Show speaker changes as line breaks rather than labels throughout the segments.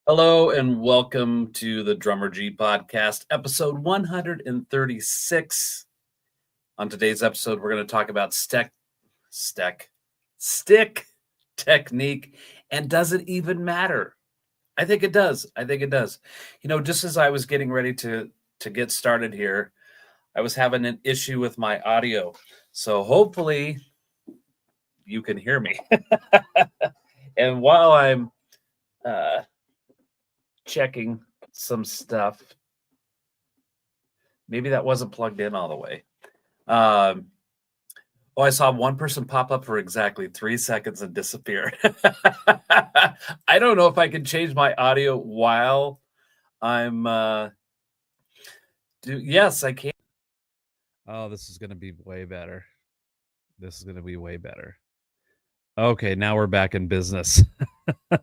Hello and welcome to the Drummergy Podcast, episode 136. On today's episode, we're going to talk about stick technique, and does it even matter? I think it does. Just as I was getting ready to get started here, I was having an issue with my audio. So hopefully you can hear me. And while I'm checking some stuff, maybe that wasn't plugged in all the way. I saw one person pop up for exactly 3 seconds and disappear. I don't know if I can change my audio while I'm yes, I can.
Oh, this is going to be way better. Okay, now we're back in business. I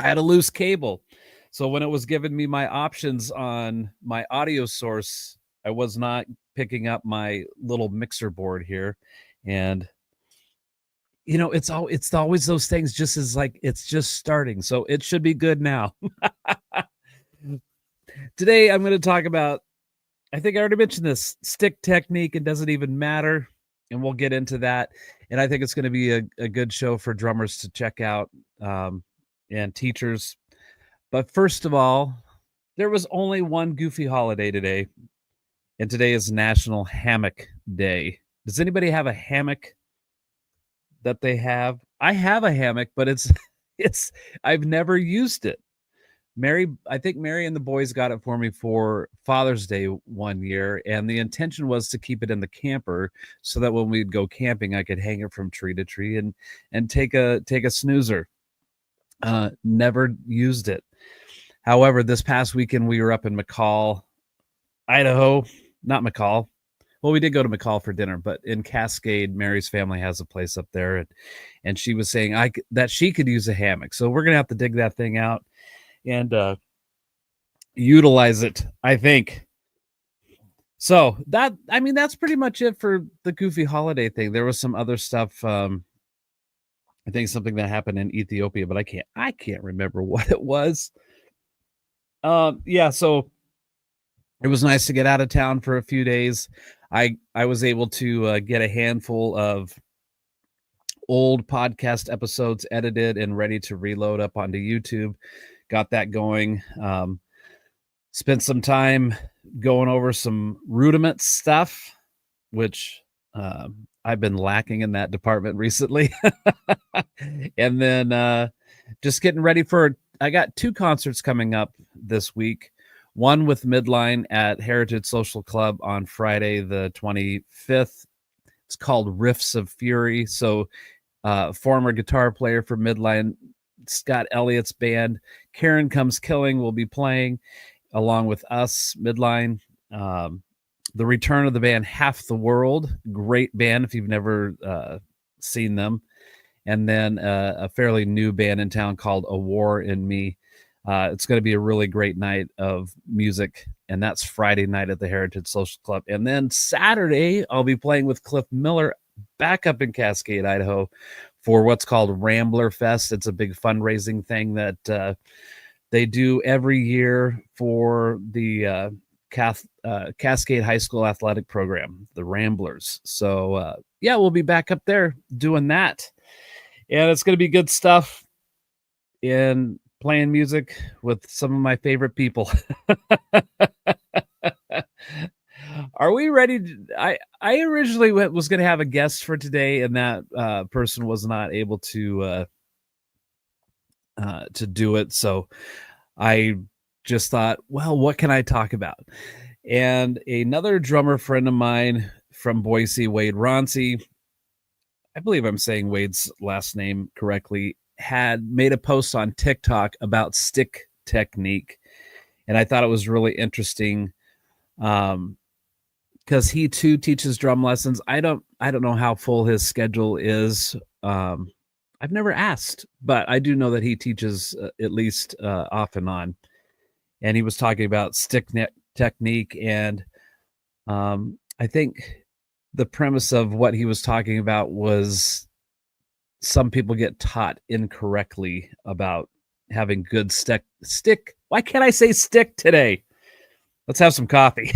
had a loose cable. So when it was giving me my options on my audio source, I was not picking up my little mixer board here. And it's always those things, just as like it's just starting. So it should be good now. Today I'm going to talk about, I think I already mentioned this, stick technique. It doesn't even matter. And we'll get into that. And I think it's going to be a good show for drummers to check out, and teachers. But first of all, there was only one goofy holiday today. And today is National Hammock Day. Does anybody have a hammock that they have? I have a hammock, but I've never used it. I think Mary and the boys got it for me for Father's Day one year, and the intention was to keep it in the camper so that when we'd go camping, I could hang it from tree to tree and take a snoozer. Never used it. However, this past weekend we were up in McCall, Idaho. Not McCall. Well, we did go to McCall for dinner, but in Cascade, Mary's family has a place up there, and she was saying that she could use a hammock. So we're gonna have to dig that thing out and utilize it, I think. So that's pretty much it for the goofy holiday thing. There was some other stuff. I think something that happened in Ethiopia, but I can't remember what it was. So it was nice to get out of town for a few days. I was able to get a handful of old podcast episodes edited and ready to reload up onto YouTube. Got that going. Spent some time going over some rudiment stuff, which I've been lacking in that department recently. And then just getting ready I got 2 concerts coming up this week. One with Midline at Heritage Social Club on Friday, the 25th. It's called Riffs of Fury. So former guitar player for Midline, Scott Elliott's band, Karen Comes Killing, will be playing along with us, Midline. The return of the band Half the World, great band if you've never seen them. And then a fairly new band in town called A War in Me. It's going to be a really great night of music, and that's Friday night at the Heritage Social Club. And then Saturday, I'll be playing with Cliff Miller back up in Cascade, Idaho, for what's called Rambler Fest. It's a big fundraising thing that they do every year for the Cascade High School athletic program, the Ramblers. So, we'll be back up there doing that. And it's going to be good stuff and playing music with some of my favorite people. Are we ready? I originally was going to have a guest for today, and that person was not able to do it. So I just thought, well, what can I talk about? And another drummer friend of mine from Boise, Wade Ronci, I believe I'm saying Wade's last name correctly, had made a post on TikTok about stick technique. And I thought it was really interesting because he too teaches drum lessons. I don't know how full his schedule is. I've never asked, but I do know that he teaches at least off and on. And he was talking about stick technique. And I think the premise of what he was talking about was some people get taught incorrectly about having good stick. Why can't I say stick today? Let's have some coffee.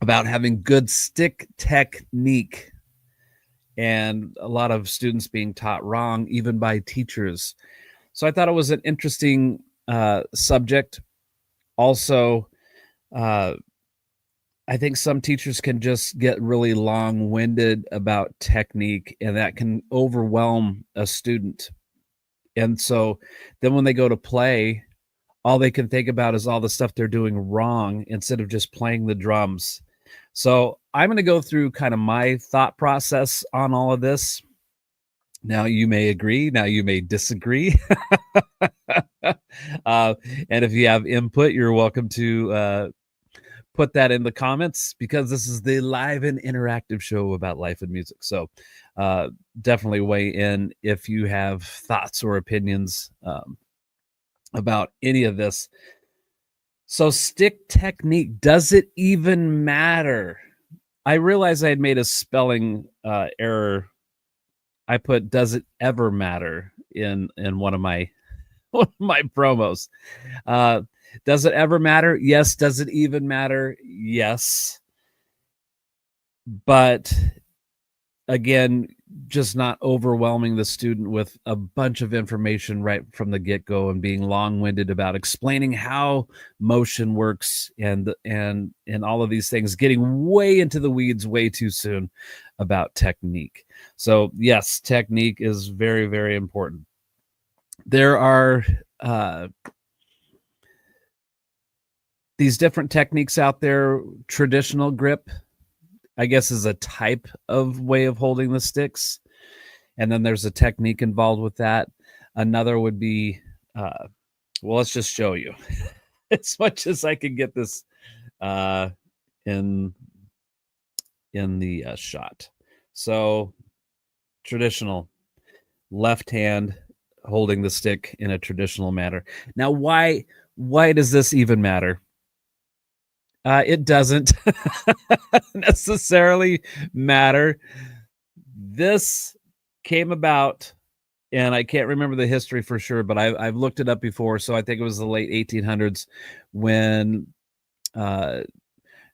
About having good stick technique, and a lot of students being taught wrong, even by teachers. So I thought it was an interesting subject. Also, I think some teachers can just get really long-winded about technique, and that can overwhelm a student. And so then when they go to play, all they can think about is all the stuff they're doing wrong instead of just playing the drums. So I'm going to go through kind of my thought process on all of this. Now you may agree, now you may disagree. And if you have input, you're welcome to put that in the comments, because this is the live and interactive show about life and music. So definitely weigh in if you have thoughts or opinions about any of this. So stick technique, does it even matter? I realized I had made a spelling error. I put "does it ever matter" in one of my promos. Does it ever matter? Yes. Does it even matter? Yes. But again, just not overwhelming the student with a bunch of information right from the get-go and being long-winded about explaining how motion works and all of these things, getting way into the weeds way too soon about technique. So yes, technique is very, very important. There are these different techniques out there. Traditional grip, I guess, is a type of way of holding the sticks. And then there's a technique involved with that. Another would be, well, let's just show you as much as I can get this in the shot. So traditional, left hand holding the stick in a traditional manner. Now, why does this even matter? It doesn't necessarily matter. This came about, and I can't remember the history for sure, but I've looked it up before. So I think it was the late 1800s when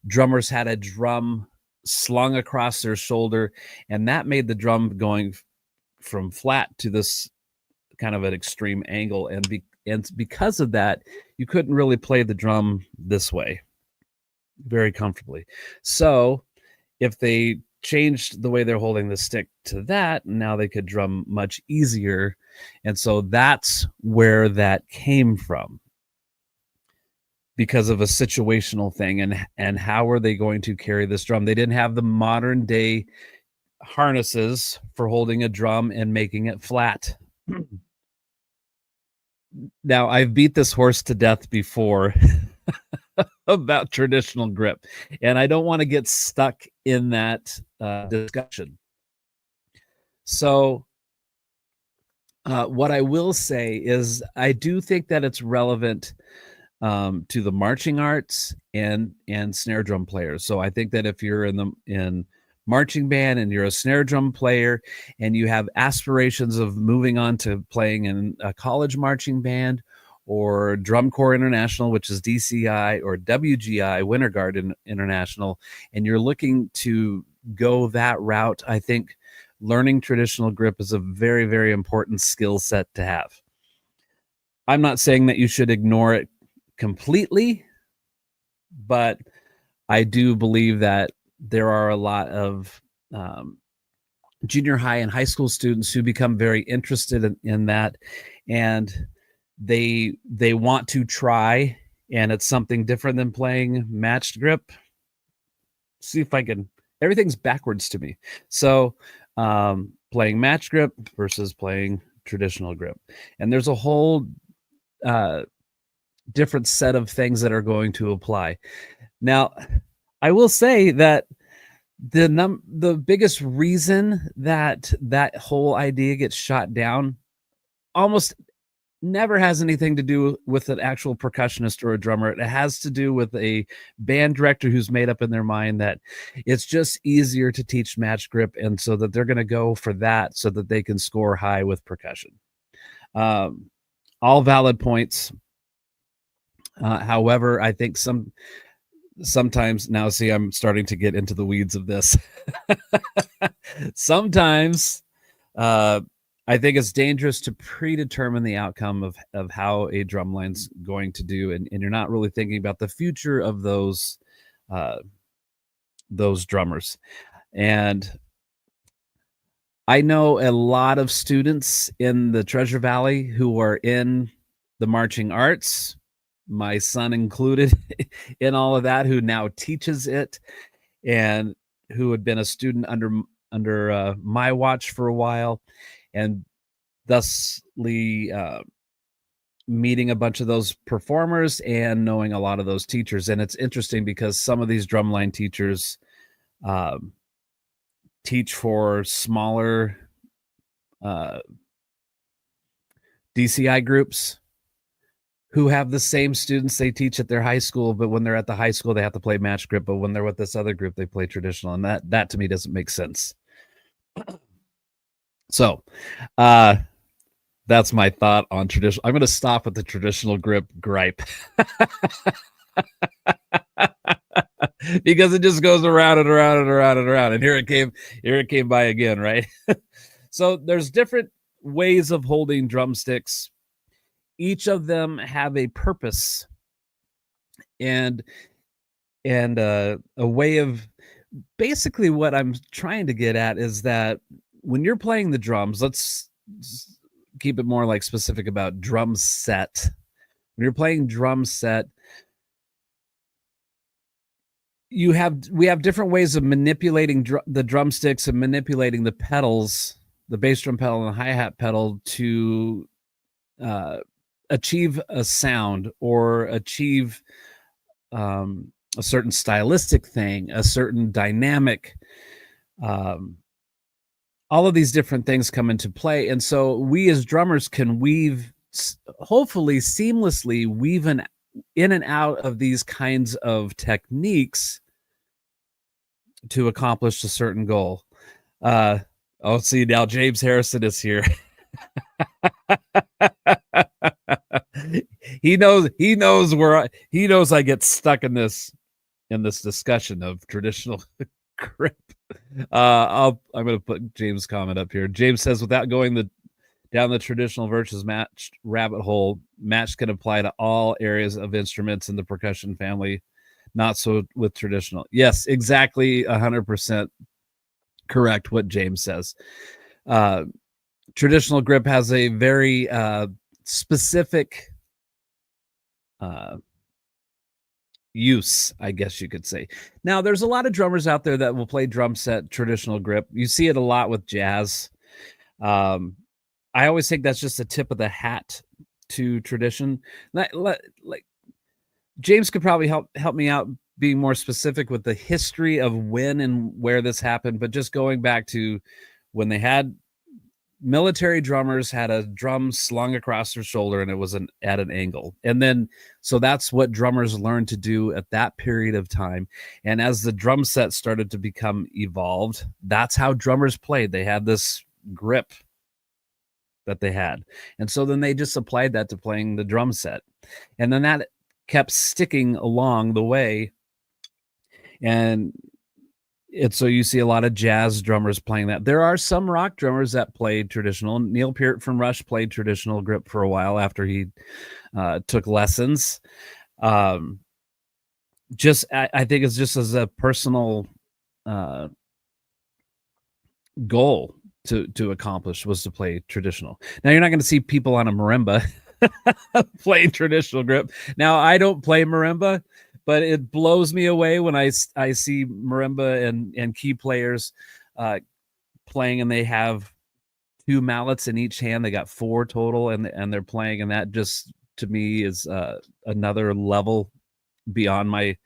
drummers had a drum slung across their shoulder, and that made the drum going from flat to this kind of an extreme angle. And because of that, you couldn't really play the drum this way very comfortably. So if they changed the way they're holding the stick to that, now they could drum much easier. And so that's where that came from, because of a situational thing. And how are they going to carry this drum? They didn't have the modern day harnesses for holding a drum and making it flat. Now, I've beat this horse to death before about traditional grip, and I don't want to get stuck in that discussion. So what I will say is I do think that it's relevant to the marching arts and snare drum players. So I think that if you're in marching band and you're a snare drum player and you have aspirations of moving on to playing in a college marching band, or Drum Corps International, which is DCI, or WGI, Winter Guard International, and you're looking to go that route, I think learning traditional grip is a very, very important skill set to have. I'm not saying that you should ignore it completely, but I do believe that there are a lot of junior high and high school students who become very interested in that, and they want to try, and it's something different than playing matched grip. See if I can, everything's backwards to me. So playing matched grip versus playing traditional grip, and there's a whole different set of things that are going to apply. Now, I will say that the biggest reason that whole idea gets shot down almost never has anything to do with an actual percussionist or a drummer. It has to do with a band director who's made up in their mind that it's just easier to teach match grip, and so that they're going to go for that so that they can score high with percussion. All valid points. However, I think sometimes, now see, I'm starting to get into the weeds of this. Sometimes I think it's dangerous to predetermine the outcome of how a drum line's going to do, and you're not really thinking about the future of those drummers. And I know a lot of students in the Treasure Valley who are in the marching arts, my son included in all of that, who now teaches it, and who had been a student under my watch for a while, and thusly meeting a bunch of those performers and knowing a lot of those teachers. And it's interesting because some of these drumline teachers teach for smaller DCI groups who have the same students they teach at their high school, but when they're at the high school, they have to play match grip, but when they're with this other group, they play traditional. And that to me doesn't make sense. So that's my thought on traditional. I'm going to stop with the traditional grip gripe because it just goes around and around and around and around. And here it came by again, right? So there's different ways of holding drumsticks. Each of them have a purpose and a way of, basically what I'm trying to get at is that when you're playing the drums, let's keep it more like specific about drum set. When you're playing drum set, we have different ways of manipulating the drumsticks and manipulating the pedals, the bass drum pedal and the hi-hat pedal, to achieve a sound or achieve a certain stylistic thing, a certain dynamic. All of these different things come into play. And so we as drummers can hopefully seamlessly weave in and out of these kinds of techniques to accomplish a certain goal. See, now James Harrison is here. He knows I get stuck in this discussion of traditional grip. I'm going to put James' comment up here. James says, without going down the traditional versus matched rabbit hole, match can apply to all areas of instruments in the percussion family, not so with traditional. Yes, exactly, 100% correct what James says. Traditional grip has a very specific use, I guess you could say. Now, there's a lot of drummers out there that will play drum set traditional grip. You see it a lot with jazz. I always think that's just a tip of the hat to tradition. Like James could probably help me out being more specific with the history of when and where this happened, but just going back to when they had military drummers had a drum slung across their shoulder and it was at an angle. And then, so that's what drummers learned to do at that period of time. And as the drum set started to become evolved, that's how drummers played. They had this grip that they had. And so then they just applied that to playing the drum set. And then that kept sticking along the way. And so you see a lot of jazz drummers playing that. There are some rock drummers that played traditional. Neil Peart from Rush played traditional grip for a while after he took lessons. I think it's just as a personal goal to accomplish was to play traditional. Now, you're not going to see people on a marimba playing traditional grip. Now, I don't play marimba, but it blows me away when I see marimba and key players playing, and they have 2 mallets in each hand. They got 4 total, and they're playing, and that just to me is another level beyond my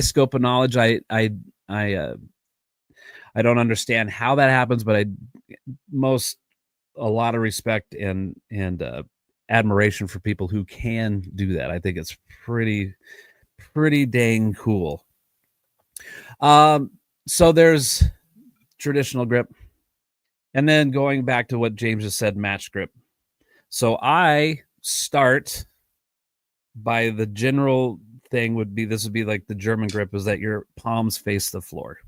scope of knowledge. I don't understand how that happens, but a lot of respect and admiration for people who can do that. I think it's pretty dang cool. So there's traditional grip, and then going back to what James just said, match grip. So I start by the general thing would be, this would be like the German grip, is that your palms face the floor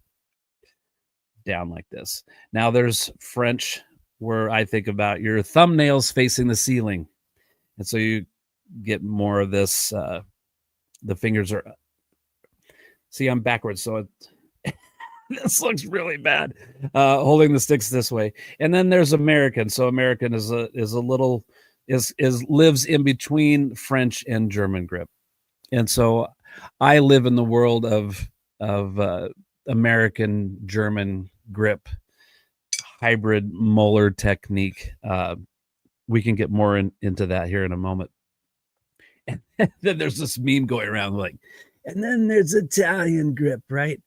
down like this. Now there's French, where I think about your thumbnails facing the ceiling. And so you get more of this, the fingers are, see, I'm backwards. So this looks really bad, holding the sticks this way. And then there's American. So American is a little, lives in between French and German grip. And so I live in the world of American German grip hybrid molar technique. We can get more into that here in a moment. And then there's this meme going around like, and then there's Italian grip, right?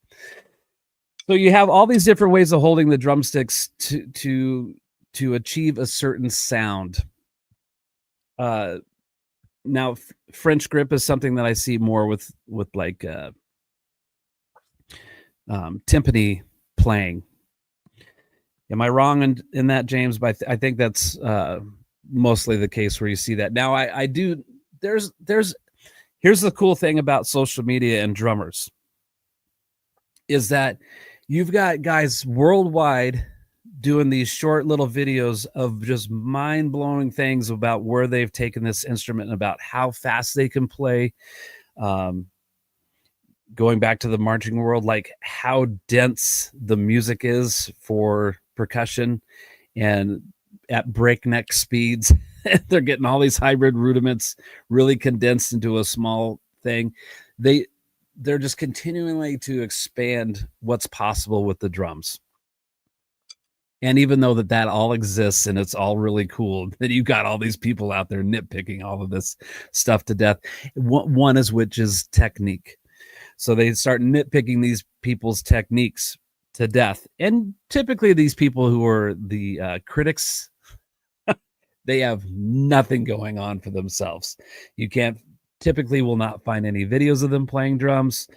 So you have all these different ways of holding the drumsticks to achieve a certain sound. Now French grip is something that I see more with like timpani playing. Am I wrong in that, James? But I think that's mostly the case where you see that. Now I do. Here's the cool thing about social media and drummers is that you've got guys worldwide doing these short little videos of just mind-blowing things about where they've taken this instrument and about how fast they can play. Going back to the marching world, like how dense the music is for percussion and at breakneck speeds. They're getting all these hybrid rudiments really condensed into a small thing. They're just continuing to expand what's possible with the drums. And even though that all exists and it's all really cool, that you've got all these people out there nitpicking all of this stuff to death. One is which is technique. So they start nitpicking these people's techniques to death. And typically these people who are the critics, they have nothing going on for themselves. You typically will not find any videos of them playing drums,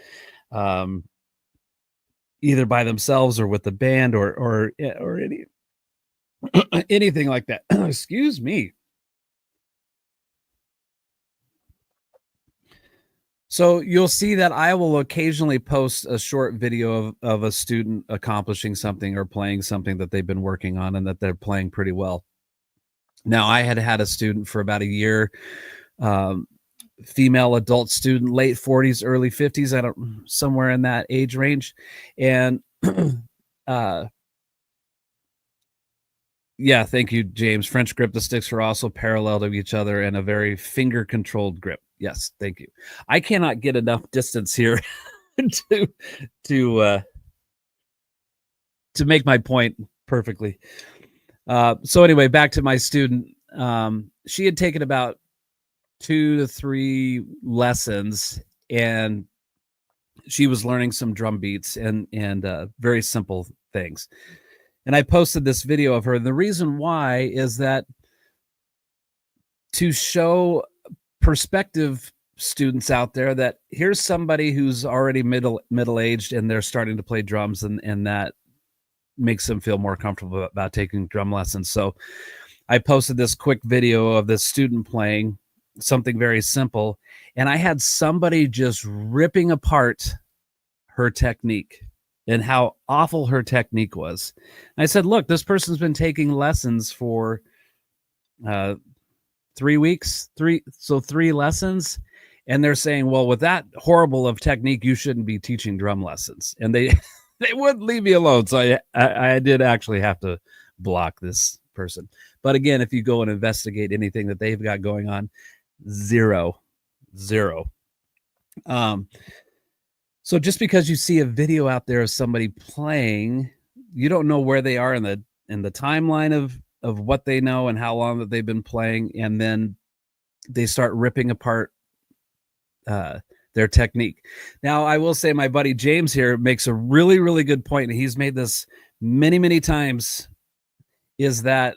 either by themselves or with the band or any anything like that. Excuse me. So you'll see that I will occasionally post a short video of a student accomplishing something or playing something that they've been working on and that they're playing pretty well. Now, I had a student for about a year, female adult student, late 40s, early 50s, somewhere in that age range. And yeah, thank you, James. French grip, the sticks are also parallel to each other and a very finger-controlled grip. Yes, thank you. I cannot get enough distance here to make my point perfectly. So anyway, back to my student. She had taken about 2 to 3 lessons, and she was learning some drum beats and very simple things. And I posted this video of her. The reason why is that to show prospective students out there that here's somebody who's already middle-aged and they're starting to play drums, and that makes them feel more comfortable about taking drum lessons. So I posted this quick video of this student playing something very simple, and I had somebody just ripping apart her technique and how awful her technique was. And I said, look, this person's been taking lessons for 3 weeks, 3 lessons. And they're saying, well, with that horrible of technique, you shouldn't be teaching drum lessons. And they wouldn't leave me alone. So I did actually have to block this person. But again, if you go and investigate anything that they've got going on, zero. So just because you see a video out there of somebody playing, you don't know where they are in the timeline of what they know and how long that they've been playing, and then they start ripping apart their technique. Now, I will say my buddy James here makes a really, really good point, and he's made this many, many times, is that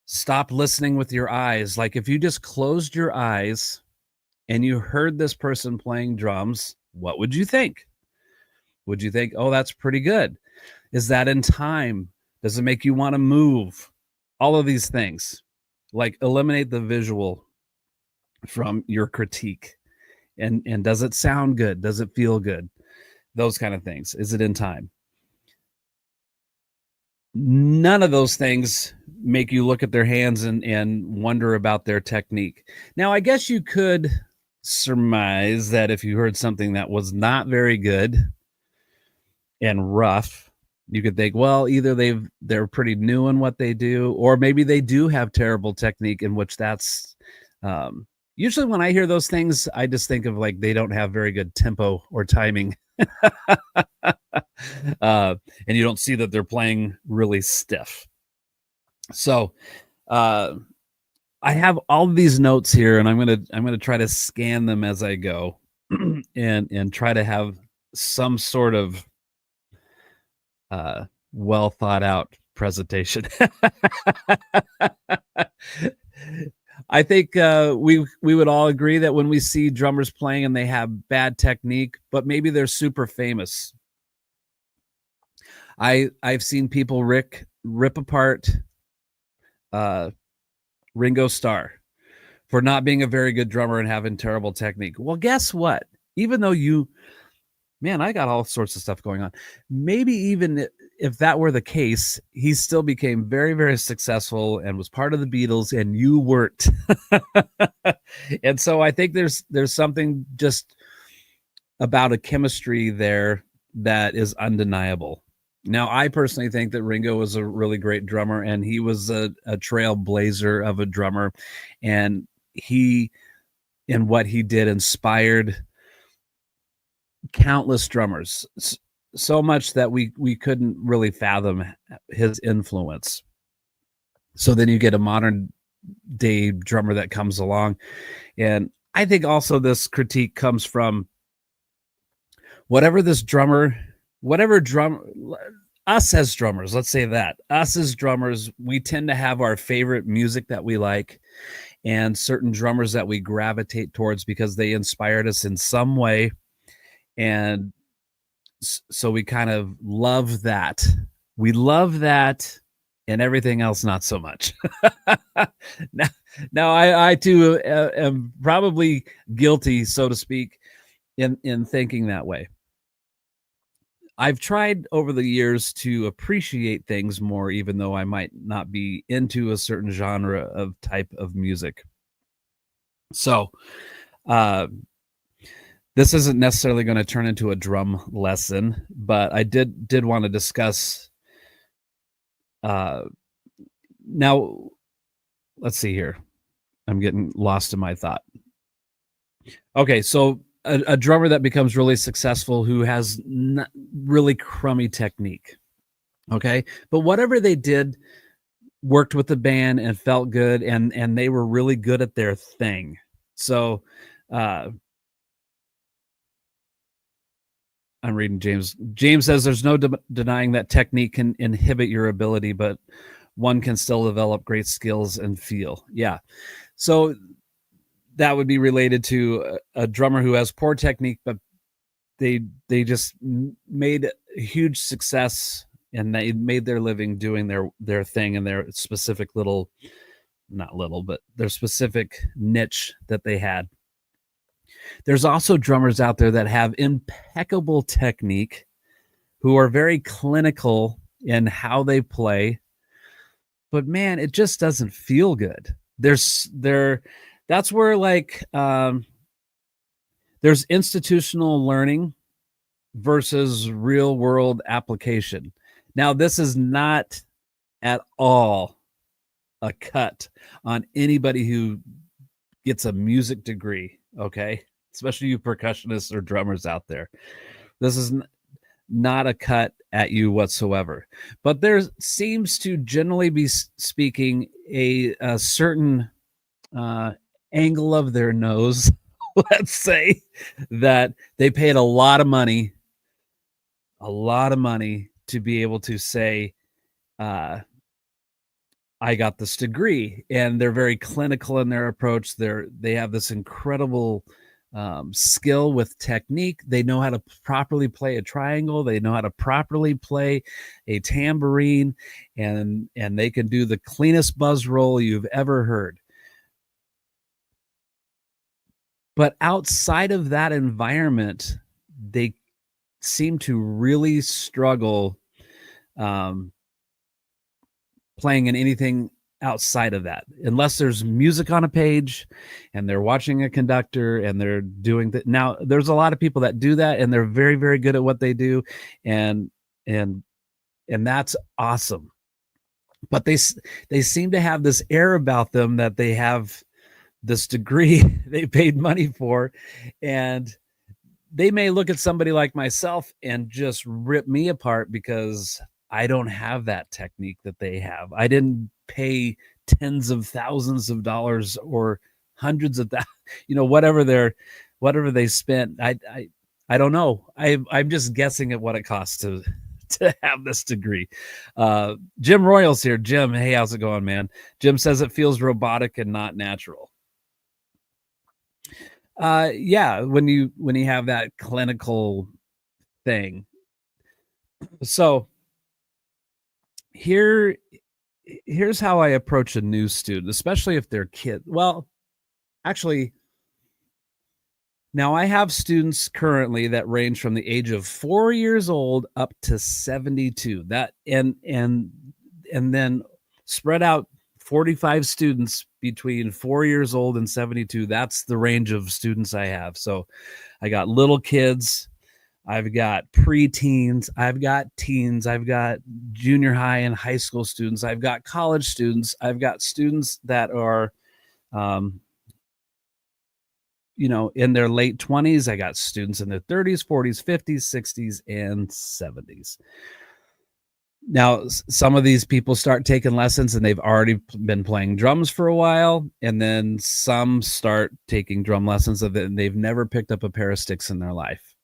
Stop listening with your eyes. Like if you just closed your eyes and you heard this person playing drums, what would you think? Would you think, oh, that's pretty good? Is that in time? Does it make you want to move? All of these things. Like eliminate the visual from your critique. And does it sound good? Does it feel good? Those kind of things. Is it in time? None of those things make you look at their hands and wonder about their technique. Now, I guess you could surmise that if you heard something that was not very good and rough, you could think, well, either they're pretty new in what they do, or maybe they do have terrible technique, in which that's usually when I hear those things, I just think of like they don't have very good tempo or timing. And you don't see that they're playing really stiff. So I have all of these notes here, and I'm gonna try to scan them as I go, and try to have some sort of well thought out presentation. I think we would all agree that when we see drummers playing and they have bad technique, but maybe they're super famous. I've seen people rip apart Ringo Starr for not being a very good drummer and having terrible technique. Well, guess what? Even though I got all sorts of stuff going on. Maybe even if that were the case, he still became very, very successful and was part of the Beatles, and you weren't. And so I think there's something just about a chemistry there that is undeniable. Now, I personally think that Ringo was a really great drummer, and he was a trailblazer of a drummer, and he, in what he did, inspired countless drummers, so much that we couldn't really fathom his influence. So then you get a modern day drummer that comes along, and I think also this critique comes from us as drummers, let's say that us as drummers, we tend to have our favorite music that we like and certain drummers that we gravitate towards because they inspired us in some way. And so we kind of love that. We love that, and everything else not so much. now I too am probably guilty, so to speak, in thinking that way. I've tried over the years to appreciate things more, even though I might not be into a certain genre of type of music. So, this isn't necessarily going to turn into a drum lesson, but I did want to discuss. Now, let's see here. I'm getting lost in my thought. Okay, so a drummer that becomes really successful who has really crummy technique. Okay, but whatever they did worked with the band and felt good, and they were really good at their thing. So I'm reading James. James says there's no denying that technique can inhibit your ability, but one can still develop great skills and feel. Yeah. So that would be related to a drummer who has poor technique, but they just made a huge success and they made their living doing their thing in their specific their specific niche that they had. There's also drummers out there that have impeccable technique, who are very clinical in how they play, but man, it just doesn't feel good. That's where there's institutional learning versus real world application. Now, this is not at all a cut on anybody who gets a music degree, okay? Especially you percussionists or drummers out there. This is not a cut at you whatsoever. But there seems to generally be speaking a certain angle of their nose, let's say, that they paid a lot of money to be able to say, I got this degree, and they're very clinical in their approach. They have this incredible skill with technique. They know how to properly play a triangle. They know how to properly play a tambourine, and they can do the cleanest buzz roll you've ever heard. But outside of that environment, they seem to really struggle playing in anything outside of that, unless there's music on a page and they're watching a conductor and they're doing that. Now, there's a lot of people that do that, and they're very, very good at what they do, and that's awesome. But they seem to have this air about them that they have this degree they paid money for, and they may look at somebody like myself and just rip me apart because I don't have that technique that they have. I didn't pay tens of thousands of dollars or hundreds of that, whatever they spent. I don't know. I'm just guessing at what it costs to have this degree. Jim Royals here. Jim, hey, how's it going, man? Jim says it feels robotic and not natural. Yeah, when you have that clinical thing. So here's how I approach a new student, especially if they're kids. Well, actually, now I have students currently that range from the age of 4 years old up to 72. That and then spread out 45 students between 4 years old and 72. That's the range of students I have. So I got little kids, I've got preteens, I've got teens, I've got junior high and high school students, I've got college students, I've got students that are in their late 20s. I got students in their 30s, 40s, 50s, 60s, and 70s. Now, some of these people start taking lessons and they've already been playing drums for a while, and then some start taking drum lessons and they've never picked up a pair of sticks in their life.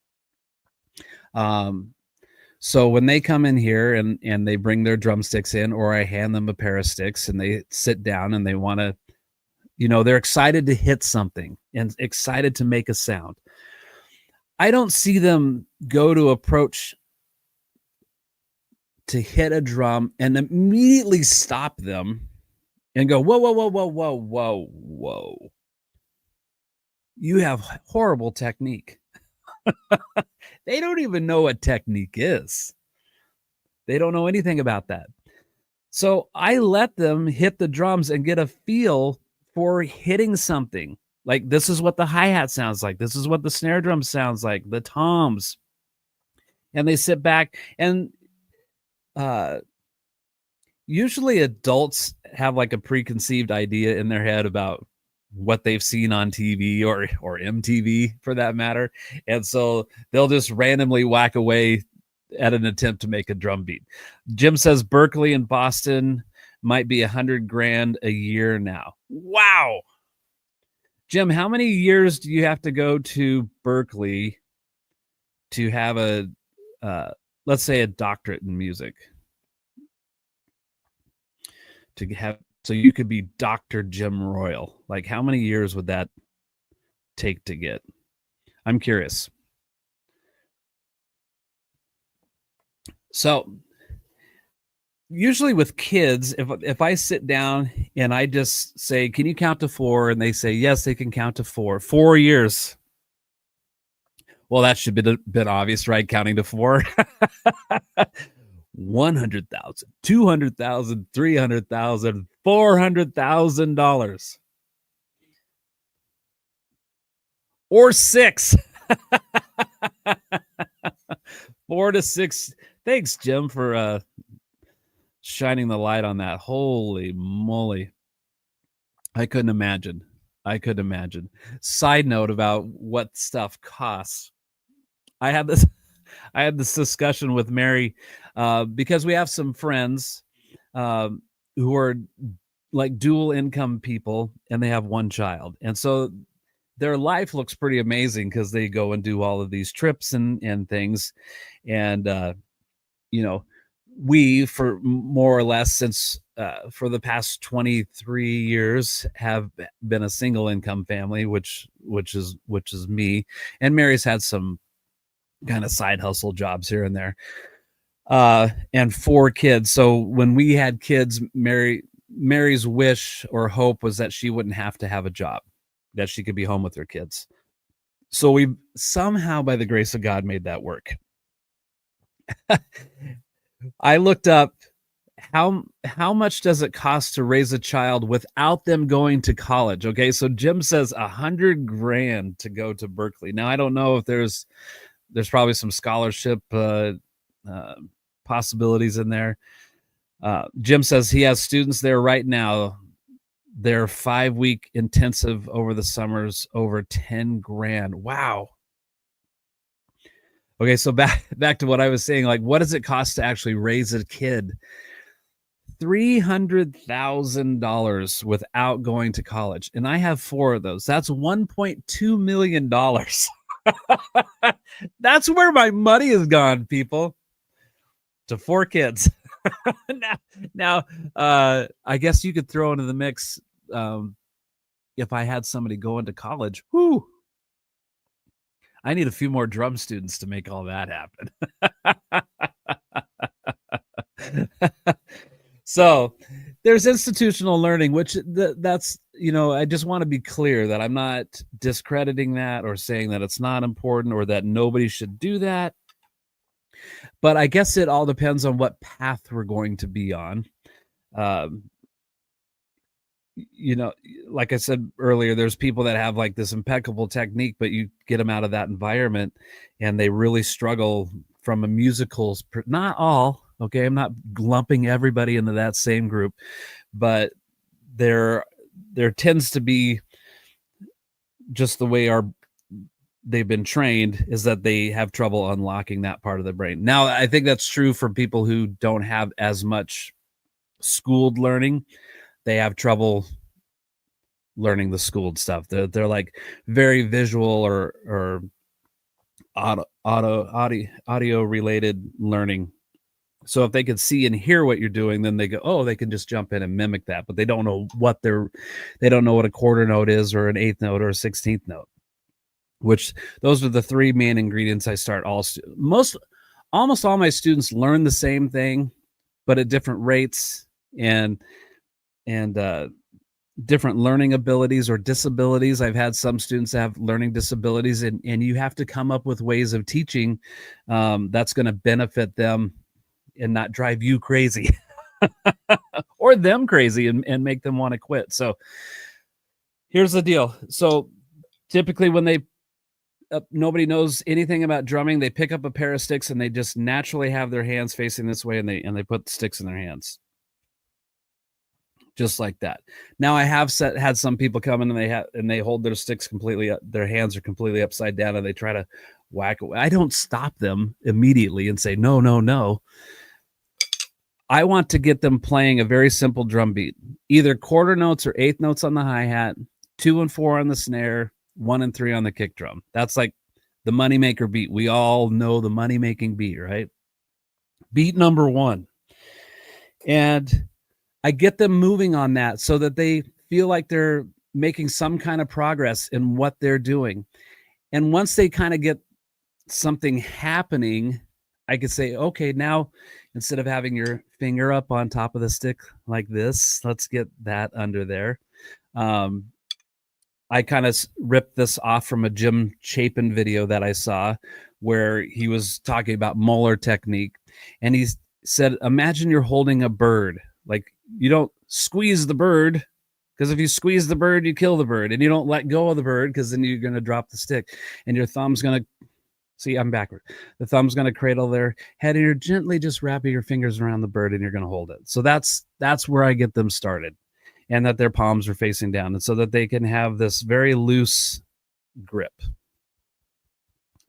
So when they come in here and they bring their drumsticks in, or I hand them a pair of sticks and they sit down and they want to, they're excited to hit something and excited to make a sound. I don't see them go to approach to hit a drum and immediately stop them and go, whoa, whoa, whoa, whoa, whoa, whoa, whoa. You have horrible technique. They don't even know what technique is. They don't know anything about that. So I let them hit the drums and get a feel for hitting something. Like, this is what the hi-hat sounds like. This is what the snare drum sounds like, the toms. And they sit back, and usually adults have like a preconceived idea in their head about what they've seen on TV or MTV for that matter. And so they'll just randomly whack away at an attempt to make a drum beat. Jim says Berkeley and Boston might be $100,000 a year now. Wow. Jim, how many years do you have to go to Berkeley to have a, let's say, a doctorate in music? To have, so you could be Dr. Jim Royal. Like, how many years would that take to get? I'm curious. So usually with kids, if I sit down and I just say, can you count to 4? And they say, yes, they can count to 4. 4 years. Well, that should be been obvious, right? Counting to 4. $100,000, $200,000, $300,000, $400,000, or 6. 4 to 6. Thanks, Jim, for shining the light on that. Holy moly. I couldn't imagine. Side note about what stuff costs. I had this discussion with Mary because we have some friends who are like dual income people, and they have one child. And so their life looks pretty amazing because they go and do all of these trips and things. And, we, for more or less since for the past 23 years have been a single income family, which is me. And Mary's had some kind of side hustle jobs here and there. And 4 kids. So when we had kids, Mary's wish or hope was that she wouldn't have to have a job, that she could be home with her kids. So we somehow, by the grace of God, made that work. I looked up how much does it cost to raise a child without them going to college? Okay, so Jim says $100,000 to go to Berkeley. Now I don't know if there's probably some scholarship possibilities in there. Jim says he has students there right now. Their 5-week intensive over the summers, over $10,000. Wow. Okay, so back to what I was saying. Like, what does it cost to actually raise a kid? $300,000 without going to college, and I have 4 of those. That's $1.2 million. That's where my money is gone, people. To 4 kids. now, I guess you could throw into the mix if I had somebody going to college. Whoo! I need a few more drum students to make all that happen. So there's institutional learning, which that's, I just want to be clear that I'm not discrediting that or saying that it's not important or that nobody should do that. But I guess it all depends on what path we're going to be on. Like I said earlier, there's people that have like this impeccable technique, but you get them out of that environment and they really struggle from a musicals. Not all, okay? I'm not lumping everybody into that same group, but there tends to be just the way they've been trained is that they have trouble unlocking that part of the brain. Now, I think that's true for people who don't have as much schooled learning. They have trouble learning the schooled stuff. They're like very visual or audio related learning. So if they can see and hear what you're doing, then they go, oh, they can just jump in and mimic that, but they don't know they don't know what a quarter note is or an 8th note or a 16th note. Which those are the 3 main ingredients I start almost all my students learn the same thing, but at different rates and different learning abilities or disabilities. I've had some students have learning disabilities, and you have to come up with ways of teaching that's going to benefit them and not drive you crazy or them crazy and make them want to quit. So here's the deal. So typically when nobody knows anything about drumming, they pick up a pair of sticks and they just naturally have their hands facing this way, and they put the sticks in their hands. Just like that. Now I have had some people come in and they hold their sticks completely, their hands are completely upside down and they try to whack away. I don't stop them immediately and say, no. I want to get them playing a very simple drum beat, either quarter notes or 8th notes on the hi-hat, 2 and 4 on the snare, 1 and 3 on the kick drum. That's like the moneymaker beat. We all know the money-making beat, right? Beat number 1. And I get them moving on that so that they feel like they're making some kind of progress in what they're doing. And once they kind of get something happening, I could say, okay, now instead of having your finger up on top of the stick like this, let's get that under there. I kind of ripped this off from a Jim Chapin video that I saw where he was talking about molar technique. And he said, imagine you're holding a bird. Like, you don't squeeze the bird, because if you squeeze the bird, you kill the bird. And you don't let go of the bird, because then you're going to drop the stick. And your thumb's going to, see, I'm backward. The thumb's going to cradle their head, and you're gently just wrapping your fingers around the bird, and you're going to hold it. So that's where I get them started. And that their palms are facing down, and so that they can have this very loose grip,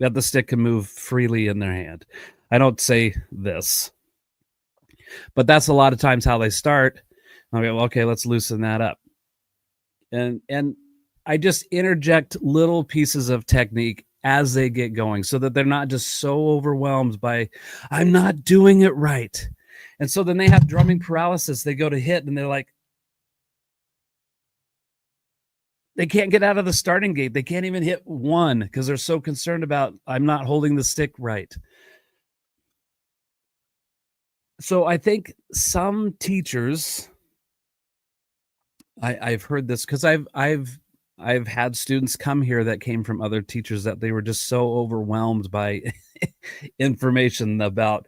that the stick can move freely in their hand. I don't say this, but that's a lot of times how they start. I go, okay, let's loosen that up. And I just interject little pieces of technique as they get going so that they're not just so overwhelmed by, I'm not doing it right. And so then they have drumming paralysis. They go to hit and they're like, they can't get out of the starting gate. They can't even hit one because they're so concerned about, I'm not holding the stick right. So I think some teachers, I've heard this because I've had students come here that came from other teachers that they were just so overwhelmed by information about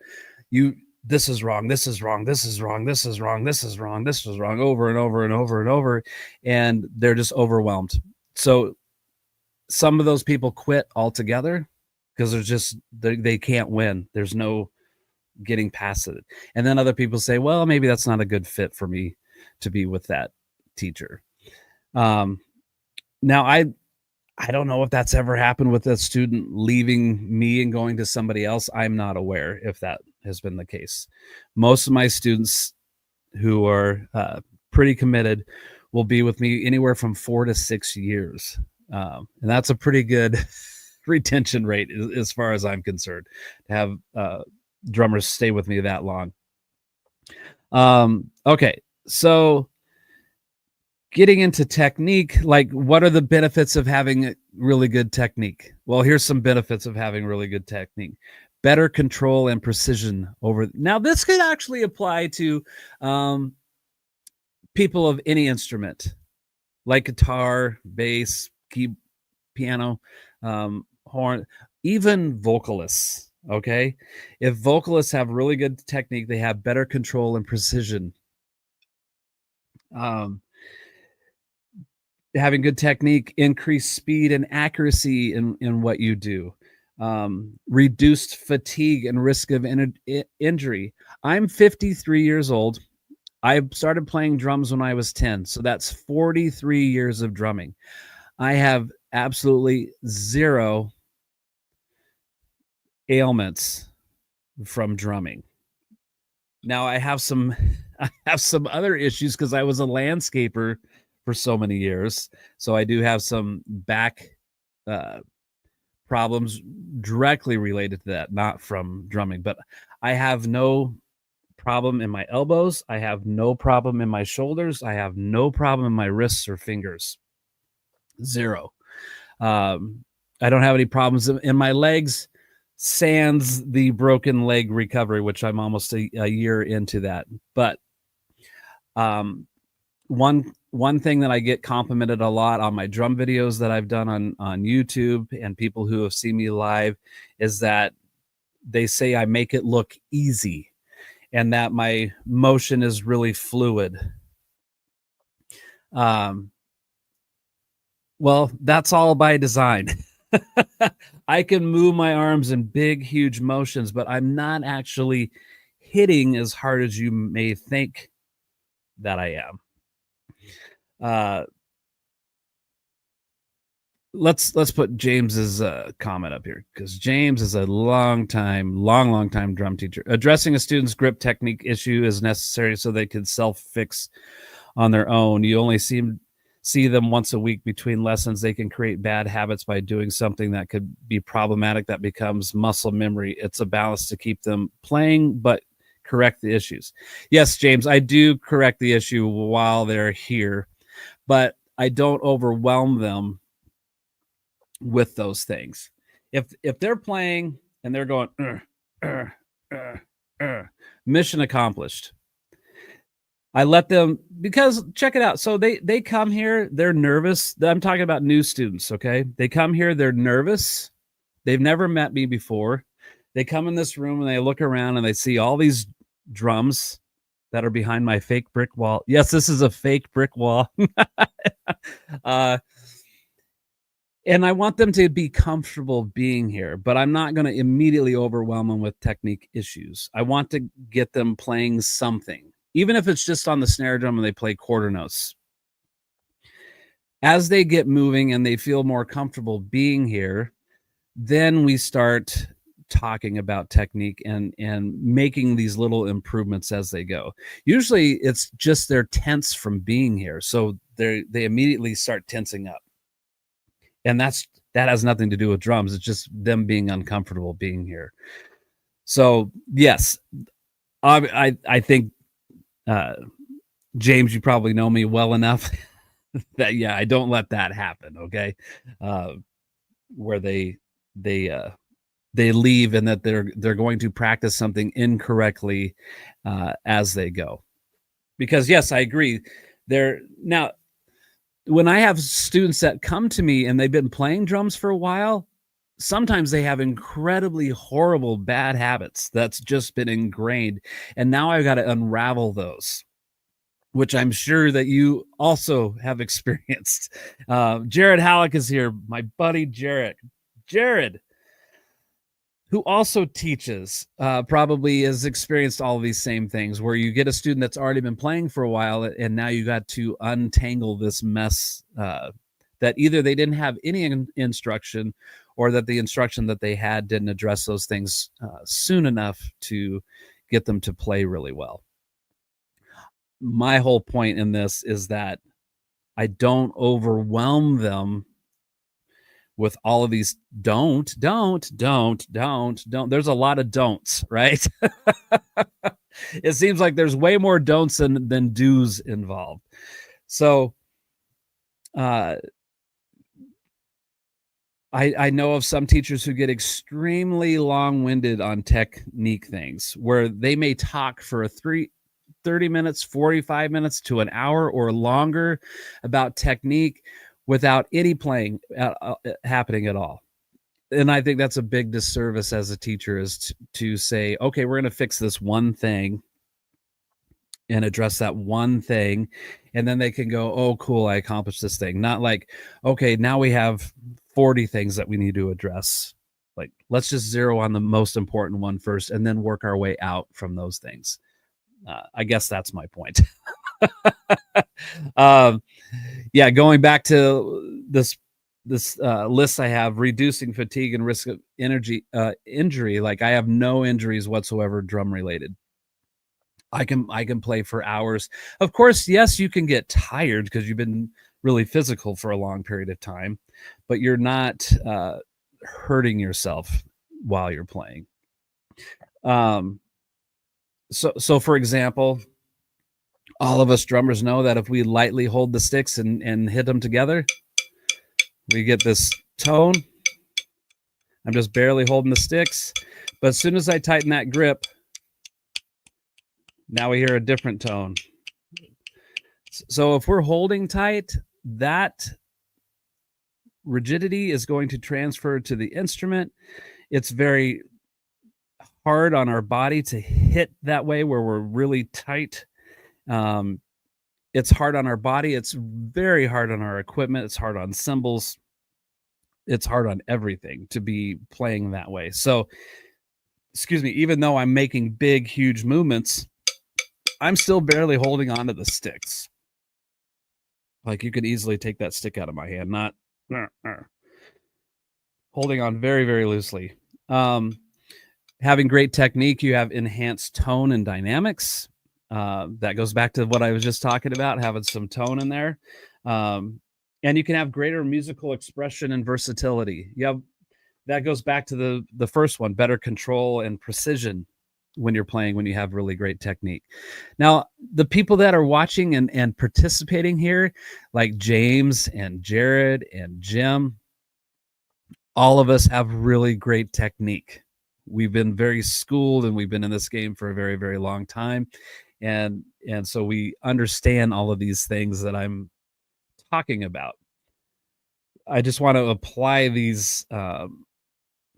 you. This is wrong. This is wrong. This is wrong. This is wrong. This is wrong. This is wrong over and over and over and over. And they're just overwhelmed. So some of those people quit altogether because they're just, they can't win. There's no getting past it. And then other people say, well, maybe that's not a good fit for me to be with that teacher. Now I don't know if that's ever happened with a student leaving me and going to somebody else. I'm not aware if that has been the case. Most of my students who are pretty committed will be with me anywhere from 4 to 6 years. And that's a pretty good retention rate as far as I'm concerned, to have drummers stay with me that long. Okay, so getting into technique, like what are the benefits of having really good technique? Well, here's some benefits of having really good technique. Better control and precision over. Now, this could actually apply to people of any instrument, like guitar, bass, key, piano, horn, even vocalists. Okay, if vocalists have really good technique, they have better control and precision. Having good technique, increased speed and accuracy in what you do, reduced fatigue and risk of injury. I'm 53 years old. I started playing drums when I was 10, so that's 43 years of drumming. I have absolutely zero ailments from drumming. Now I have some other issues because I was a landscaper for so many years. So I do have some back problems directly related to that, not from drumming, but I have no problem in my elbows. I have no problem in my shoulders. I have no problem in my wrists or fingers. Zero. I don't have any problems in my legs, sans the broken leg recovery, which I'm almost a year into that. But one thing that I get complimented a lot on my drum videos that I've done on YouTube, and people who have seen me live, is that they say I make it look easy and that my motion is really fluid. Well, that's all by design. I can move my arms in big, huge motions, but I'm not actually hitting as hard as you may think that I am. Let's put James's comment up here, because James is a long time drum teacher. Addressing a student's grip technique issue is necessary so they can self-fix on their own. You only see them once a week between lessons. They can create bad habits by doing something that could be problematic that becomes muscle memory. It's a balance to keep them playing, but correct the issues. Yes, James, I do correct the issue while they're here, but I don't overwhelm them with those things. If they're playing and they're going mission accomplished, I let them, because check it out. So they come here, they're nervous. I'm talking about new students, okay? They come here, they're nervous. They've never met me before. They come in this room and they look around and they see all these drums that are behind my fake brick wall. Yes, this is a fake brick wall. And I want them to be comfortable being here, but I'm not going to immediately overwhelm them with technique issues. I want to get them playing something, even if it's just on the snare drum and they play quarter notes. As they get moving and they feel more comfortable being here, then we start talking about technique and making these little improvements as they go. Usually it's just they're tense from being here, so they immediately start tensing up. And that has nothing to do with drums. It's just them being uncomfortable being here. So yes, I think, James, you probably know me well enough that I don't let that happen. Okay, where they leave and that they're going to practice something incorrectly as they go. Because yes, I agree. Now, when I have students that come to me and they've been playing drums for a while, sometimes they have incredibly horrible bad habits that's just been ingrained, and now I've got to unravel those, which I'm sure that you also have experienced. Jared Halleck is here, my buddy Jared, who also teaches, probably has experienced all of these same things, where you get a student that's already been playing for a while, and now you got to untangle this mess that either they didn't have any instruction, or that the instruction that they had didn't address those things soon enough to get them to play really well. My whole point in this is that I don't overwhelm them with all of these don't. There's a lot of don'ts, right? It seems like there's way more don'ts than do's involved. So I know of some teachers who get extremely long-winded on technique things, where they may talk for 30 minutes, 45 minutes to an hour or longer about technique without any playing happening at all. And I think that's a big disservice as a teacher, is to say, okay, we're going to fix this one thing and address that one thing, and then they can go, oh, cool, I accomplished this thing. Not like, okay, now we have 40 things that we need to address. Like, let's just zero on the most important one first and then work our way out from those things. I guess that's my point. Going back to this list I have, reducing fatigue and risk of injury. Like, I have no injuries whatsoever drum related. I can play for hours. Of course, yes, you can get tired because you've been really physical for a long period of time, but you're not hurting yourself while you're playing. So for example, all of us drummers know that if we lightly hold the sticks and hit them together, we get this tone. I'm just barely holding the sticks, but as soon as I tighten that grip, now we hear a different tone. So if we're holding tight, that rigidity is going to transfer to the instrument. It's very hard on our body to hit that way, where we're really tight. It's hard on our body. It's very hard on our equipment. It's hard on cymbals. It's hard on everything to be playing that way. So, excuse me, even though I'm making big, huge movements, I'm still barely holding on to the sticks. Like, you could easily take that stick out of my hand, not holding on very, very loosely. Having great technique, you have enhanced tone and dynamics. That goes back to what I was just talking about, having some tone in there. And you can have greater musical expression and versatility. That goes back to the first one, better control and precision when you're playing, when you have really great technique. Now, the people that are watching and participating here, like James and Jared and Jim, all of us have really great technique. We've been very schooled, and we've been in this game for a very, very long time. And so we understand all of these things that I'm talking about. I just want to apply these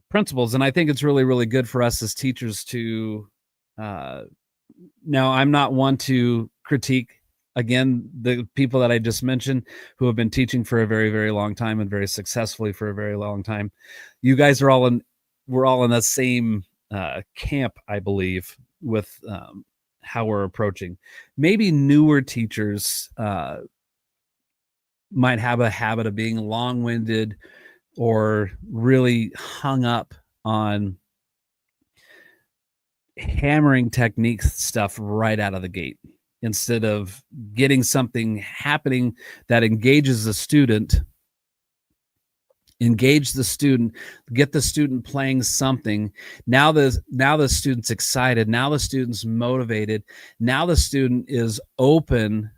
principles, and I think it's really, really good for us as teachers to now, I'm not one to critique, again, the people that I just mentioned who have been teaching for a very, very long time and very successfully for a very long time. You guys are we're all in the same camp, I believe, with how we're approaching. Maybe newer teachers might have a habit of being long-winded or really hung up on hammering technique stuff right out of the gate, instead of getting something happening that engages the student Engage the student, get the student playing something. Now the student's excited. Now the student's motivated. Now the student is open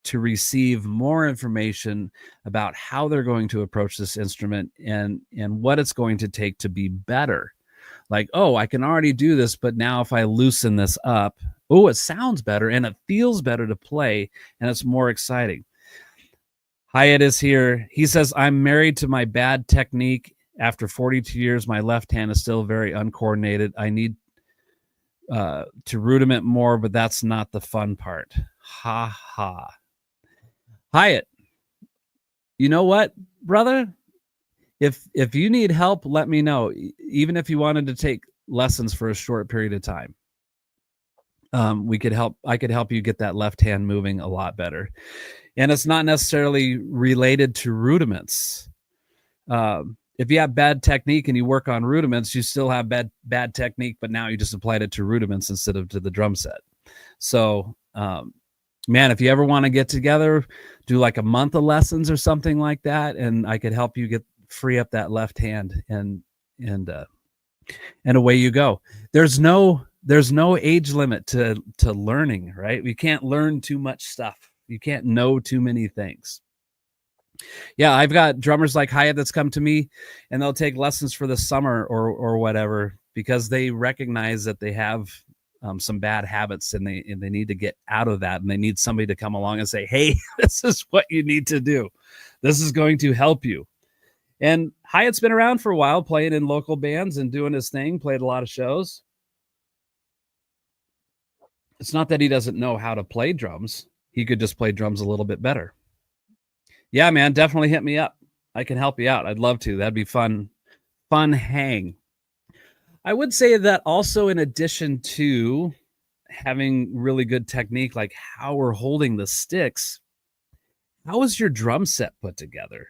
to receive more information about how they're going to approach this instrument and what it's going to take to be better. Like, oh, I can already do this, but now if I loosen this up, oh, it sounds better and it feels better to play and it's more exciting. Hyatt is here. He says, I'm married to my bad technique. After 42 years, my left hand is still very uncoordinated. I need to rudiment more, but that's not the fun part. Ha ha. Hyatt, you know what, brother? If you need help, let me know. Even if you wanted to take lessons for a short period of time, we could help. I could help you get that left hand moving a lot better. And it's not necessarily related to rudiments. If you have bad technique and you work on rudiments, you still have bad technique, but now you just applied it to rudiments instead of to the drum set. So, man, if you ever want to get together, do like a month of lessons or something like that, and I could help you free up that left hand, and away you go. There's no age limit to learning, right? We can't learn too much stuff. You can't know too many things. Yeah, I've got drummers like Hyatt that's come to me and they'll take lessons for the summer or whatever, because they recognize that they have some bad habits and they need to get out of that, and they need somebody to come along and say, hey, this is what you need to do. This is going to help you. And Hyatt's been around for a while, playing in local bands and doing his thing, played a lot of shows. It's not that he doesn't know how to play drums. He could just play drums a little bit better. Yeah, man, definitely hit me up. I can help you out. I'd love to. That'd be fun hang. I would say that also, in addition to having really good technique, like how we're holding the sticks, how is your drum set put together?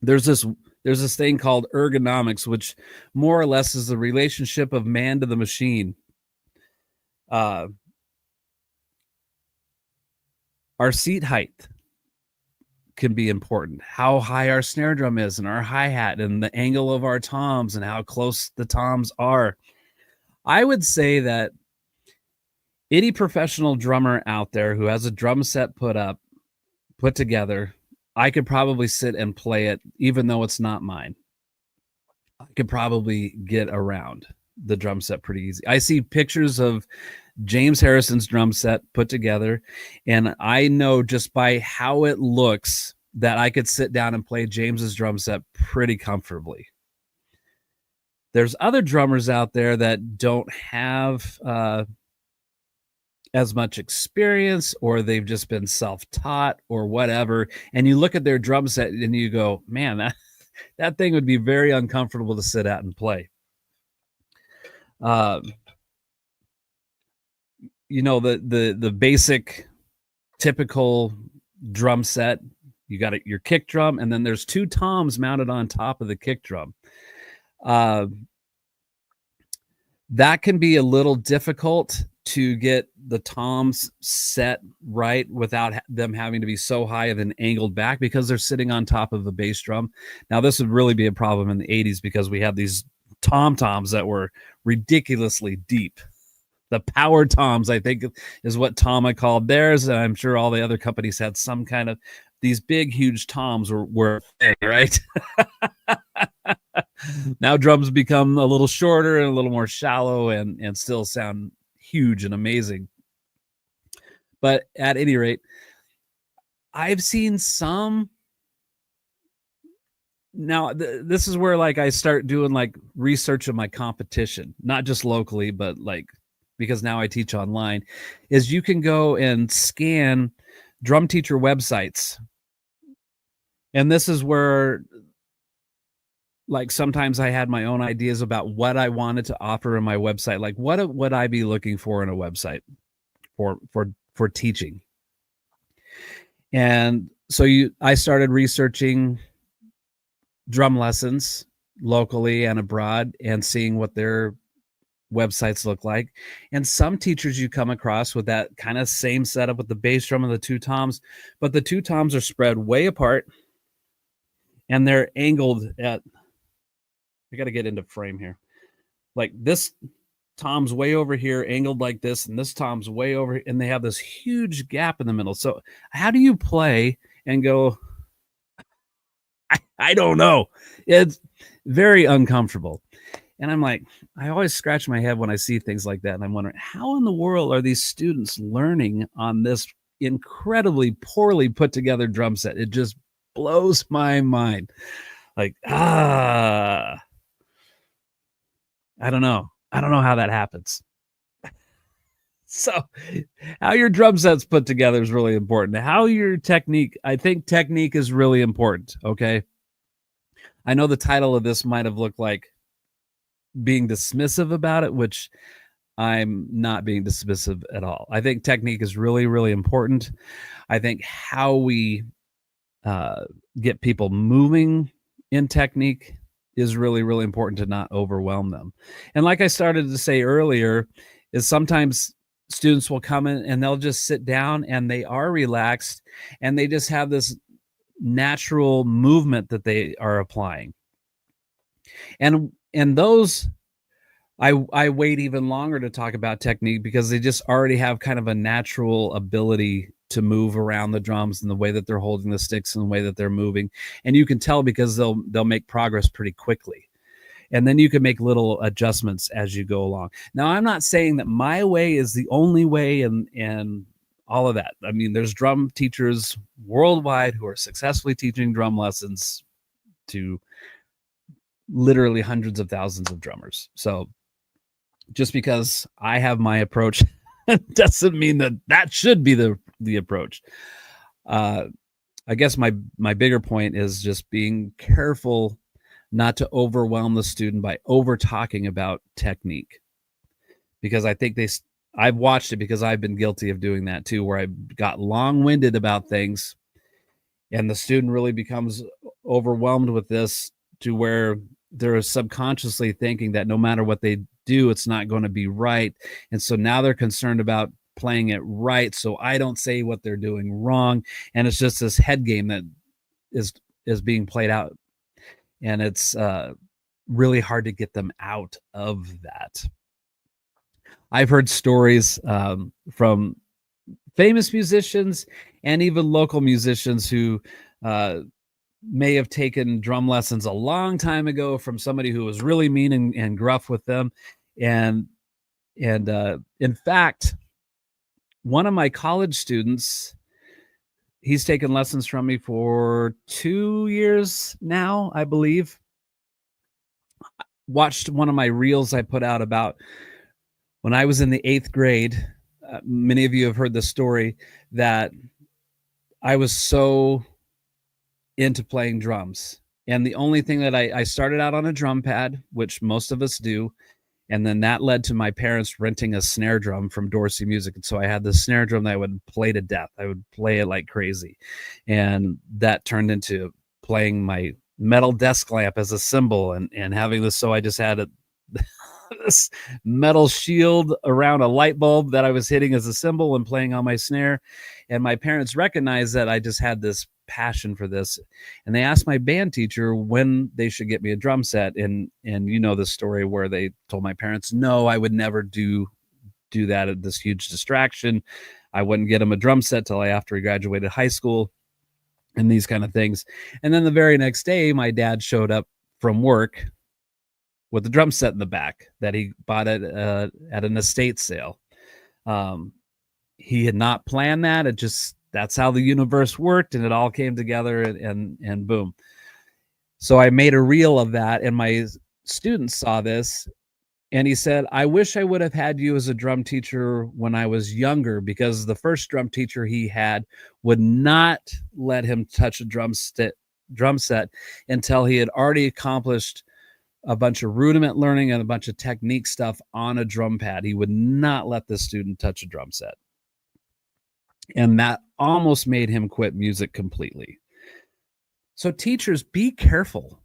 There's this thing called ergonomics, which more or less is the relationship of man to the machine. Our seat height can be important. How high our snare drum is and our hi-hat and the angle of our toms and how close the toms are. I would say that any professional drummer out there who has a drum set put together, I could probably sit and play it, even though it's not mine. I could probably get around the drum set pretty easy. I see pictures of James Harrison's drum set put together, and I know just by how it looks that I could sit down and play James's drum set pretty comfortably. There's other drummers out there that don't have as much experience, or they've just been self-taught or whatever, and you look at their drum set and you go, man, that thing would be very uncomfortable to sit at and play. You know, the basic typical drum set, you got your kick drum, and then there's two toms mounted on top of the kick drum. That can be a little difficult to get the toms set right without them having to be so high and then angled back, because they're sitting on top of the bass drum. Now, this would really be a problem in the 80s because we had these tom-toms that were ridiculously deep. The power toms, I think, is what Tama called theirs, and I'm sure all the other companies had some kind of these big, huge toms were big, right? Now drums become a little shorter and a little more shallow and still sound huge and amazing. But at any rate, I've seen some. Now, this is where like I start doing like research of my competition, not just locally, but like, because now I teach online, is you can go and scan drum teacher websites. And this is where, like, sometimes I had my own ideas about what I wanted to offer in my website. Like, what would I be looking for in a website for teaching? And so I started researching drum lessons locally and abroad and seeing what their websites look like. And some teachers you come across with that kind of same setup with the bass drum and the two toms, but the two toms are spread way apart and they're angled at, I got to get into frame here. Like this tom's way over here, angled like this, and this tom's way over here, and they have this huge gap in the middle. So how do you play and go, I don't know. It's very uncomfortable. And I'm like, I always scratch my head when I see things like that. And I'm wondering, how in the world are these students learning on this incredibly poorly put together drum set? It just blows my mind. Like, I don't know. I don't know how that happens. So how your drum set's put together is really important. How your technique, I think technique is really important. Okay. I know the title of this might have looked like being dismissive about it, which I'm not being dismissive at all. I think technique is really, really important. I think how we get people moving in technique is really, really important to not overwhelm them. And like I started to say earlier, is sometimes students will come in and they'll just sit down and they are relaxed and they just have this natural movement that they are applying. And those, I wait even longer to talk about technique because they just already have kind of a natural ability to move around the drums and the way that they're holding the sticks and the way that they're moving. And you can tell because they'll make progress pretty quickly. And then you can make little adjustments as you go along. Now, I'm not saying that my way is the only way and all of that. I mean, there's drum teachers worldwide who are successfully teaching drum lessons to literally hundreds of thousands of drummers. So just because I have my approach doesn't mean that should be the approach. I guess my bigger point is just being careful not to overwhelm the student by over talking about technique, because I think I've watched it because I've been guilty of doing that too, where I got long-winded about things and the student really becomes overwhelmed with this to where they're subconsciously thinking that no matter what they do, it's not going to be right. And so now they're concerned about playing it right, so I don't say what they're doing wrong. And it's just this head game that is being played out. And it's really hard to get them out of that. I've heard stories from famous musicians and even local musicians who may have taken drum lessons a long time ago from somebody who was really mean and gruff with them. And in fact, one of my college students, he's taken lessons from me for 2 years now, I believe. Watched one of my reels I put out about when I was in the 8th grade. Many of you have heard the story that I was so into playing drums. And the only thing that I started out on a drum pad, which most of us do. And then that led to my parents renting a snare drum from Dorsey Music. And so I had this snare drum that I would play to death. I would play it like crazy. And that turned into playing my metal desk lamp as a cymbal and having this. So I just had this metal shield around a light bulb that I was hitting as a cymbal and playing on my snare. And my parents recognized that I just had this passion for this, and they asked my band teacher when they should get me a drum set. And you know the story where they told my parents, no, I would never do that at this huge distraction. I wouldn't get him a drum set till after he graduated high school and these kind of things. And then the very next day, my dad showed up from work with the drum set in the back that he bought at an estate sale. He had not planned that. It just, that's how the universe worked, and it all came together and boom. So I made a reel of that, and my student saw this, and he said, I wish I would have had you as a drum teacher when I was younger, because the first drum teacher he had would not let him touch a drum set until he had already accomplished a bunch of rudiment learning and a bunch of technique stuff on a drum pad. He would not let the student touch a drum set. And that almost made him quit music completely. So teachers, be careful.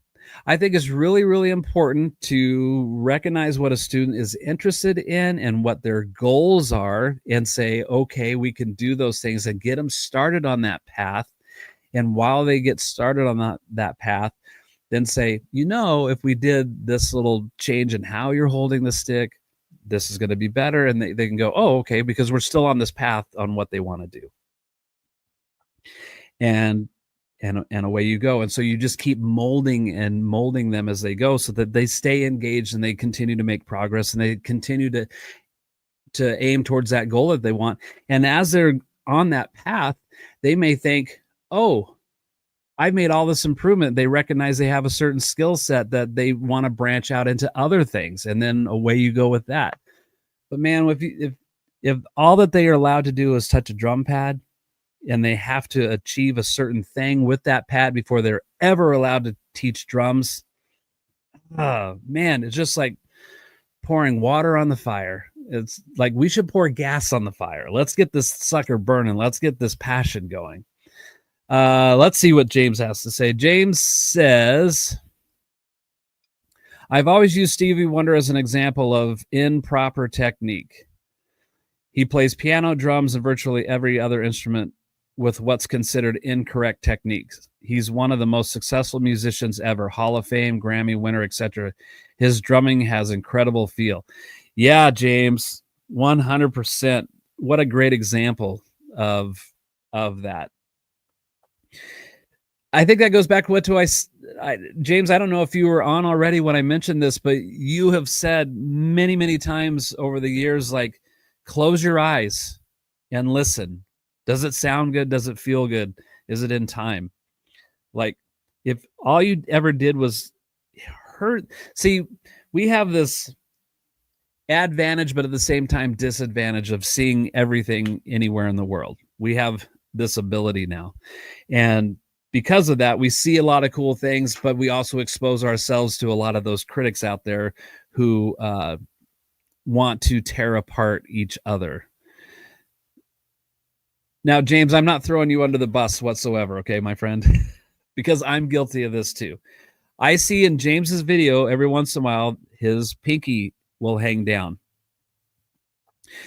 I think it's really, really important to recognize what a student is interested in and what their goals are, and say, okay, we can do those things and get them started on that path. And while they get started on that path, then say, if we did this little change in how you're holding the stick, this is going to be better. And they can go, oh, okay, because we're still on this path on what they want to do. And away you go. And so you just keep molding them as they go, so that they stay engaged and they continue to make progress and they continue to aim towards that goal that they want. And as they're on that path, they may think, oh, I've made all this improvement. They recognize they have a certain skill set that they want to branch out into other things. And then away you go with that. But man, if all that they are allowed to do is touch a drum pad, and they have to achieve a certain thing with that pad before they're ever allowed to teach drums, man, it's just like pouring water on the fire. It's like we should pour gas on the fire. Let's get this sucker burning. Let's get this passion going. Let's see what James has to say. James says, I've always used Stevie Wonder as an example of improper technique. He plays piano, drums, and virtually every other instrument with what's considered incorrect techniques. He's one of the most successful musicians ever, Hall of Fame, Grammy winner, etc. His drumming has incredible feel. Yeah, James, 100%. What a great example of that. I think that goes back to James, I don't know if you were on already when I mentioned this, but you have said many, many times over the years, like, close your eyes and listen. Does it sound good? Does it feel good? Is it in time? Like, if all you ever did was see, we have this advantage, but at the same time disadvantage of seeing everything anywhere in the world. We have this ability now. And because of that, we see a lot of cool things, but we also expose ourselves to a lot of those critics out there who want to tear apart each other. Now, James, I'm not throwing you under the bus whatsoever, okay, my friend, because I'm guilty of this too. I see in James's video every once in a while, his pinky will hang down.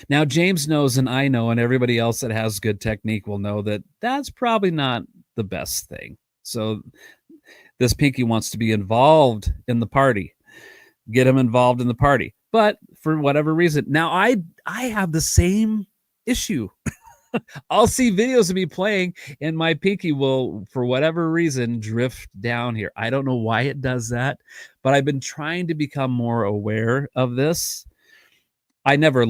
Now, James knows, and I know, and everybody else that has good technique will know that that's probably not the best thing. So this pinky wants to be involved in the party. Get him involved in the party. But for whatever reason, now I have the same issue. I'll see videos of me playing and my pinky will, for whatever reason, drift down here. I don't know why it does that, but I've been trying to become more aware of this. I never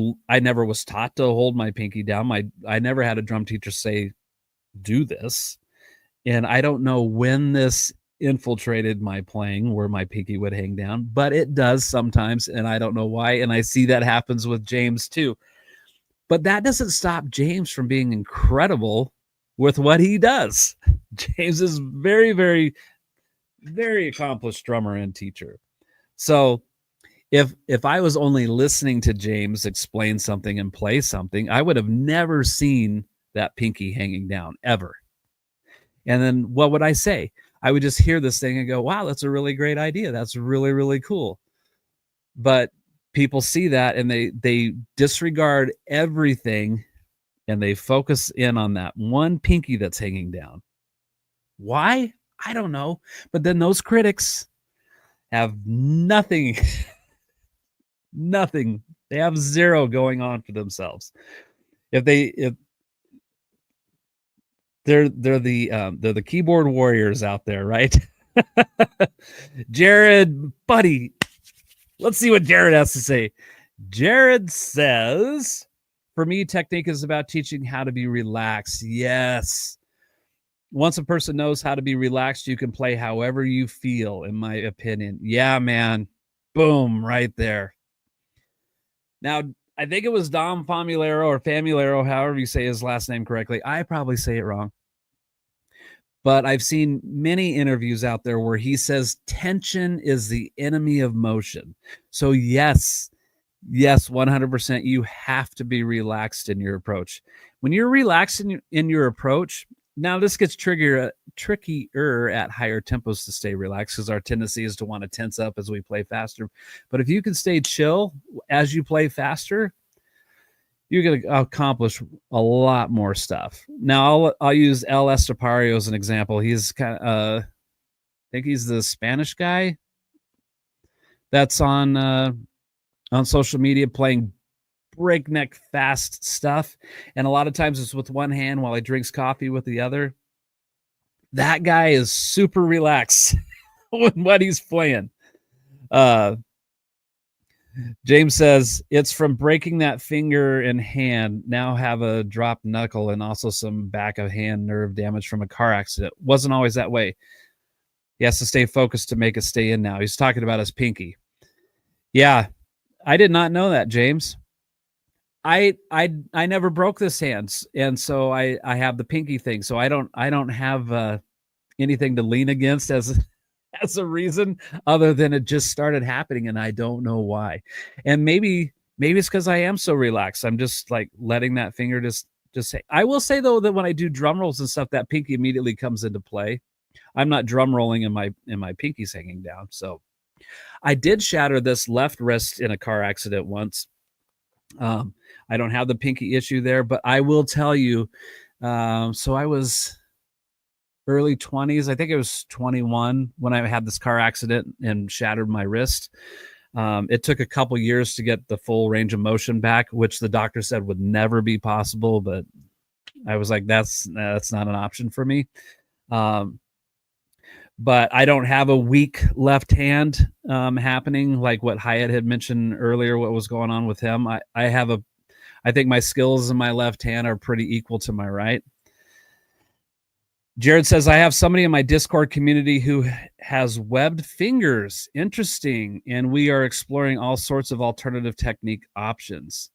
was taught to hold my pinky down. I never had a drum teacher say, do this. And I don't know when this infiltrated my playing where my pinky would hang down, but it does sometimes. And I don't know why. And I see that happens with James too. But that doesn't stop James from being incredible with what he does. James is very, very, very accomplished drummer and teacher. So if I was only listening to James explain something and play something, I would have never seen that pinky hanging down ever. And then what would I say? I would just hear this thing and go, wow, that's a really great idea. That's really, really cool. But people see that and they disregard everything and they focus in on that one pinky that's hanging down. Why? I don't know. But then those critics have nothing, nothing. They have zero going on for themselves. If they're the keyboard warriors out there, right? Jared, buddy, let's see what Jared has to say. Jared says, for me, technique is about teaching how to be relaxed. Yes. Once a person knows how to be relaxed, you can play however you feel, in my opinion. Yeah, man. Boom, right there. Now, I think it was Dom Famulero or Famulero, however you say his last name correctly. I probably say it wrong. But I've seen many interviews out there where he says tension is the enemy of motion. So yes, 100%, you have to be relaxed in your approach. When you're relaxed in your approach, now this gets trickier at higher tempos to stay relaxed because our tendency is to want to tense up as we play faster. But if you can stay chill as you play faster, you can accomplish a lot more stuff. Now I'll use El Estapario as an example. He's kind of, I think he's the Spanish guy that's on social media playing breakneck fast stuff, and a lot of times it's with one hand while he drinks coffee with the other. That guy is super relaxed with what he's playing. James says it's from breaking that finger and hand. Now have a dropped knuckle and also some back of hand nerve damage from a car accident. Wasn't always that way. He has to stay focused to make it stay in now. He's talking about his pinky. Yeah, I did not know that, James. I never broke this hand, and so I have the pinky thing. So I don't have anything to lean against as a reason other than it just started happening, and I don't know why. And maybe it's because I am so relaxed. I'm just like letting that finger just say. I will say though that when I do drum rolls and stuff, that pinky immediately comes into play. I'm not drum rolling and my pinky's hanging down. So I did shatter this left wrist in a car accident once. I don't have the pinky issue there, but I will tell you. So I was early 20s. I think it was 21 when I had this car accident and shattered my wrist. It took a couple years to get the full range of motion back, which the doctor said would never be possible. But I was like, that's not an option for me. But I don't have a weak left hand happening like what Hyatt had mentioned earlier, what was going on with him. I think my skills in my left hand are pretty equal to my right. Jared says, I have somebody in my Discord community who has webbed fingers. Interesting. And we are exploring all sorts of alternative technique options.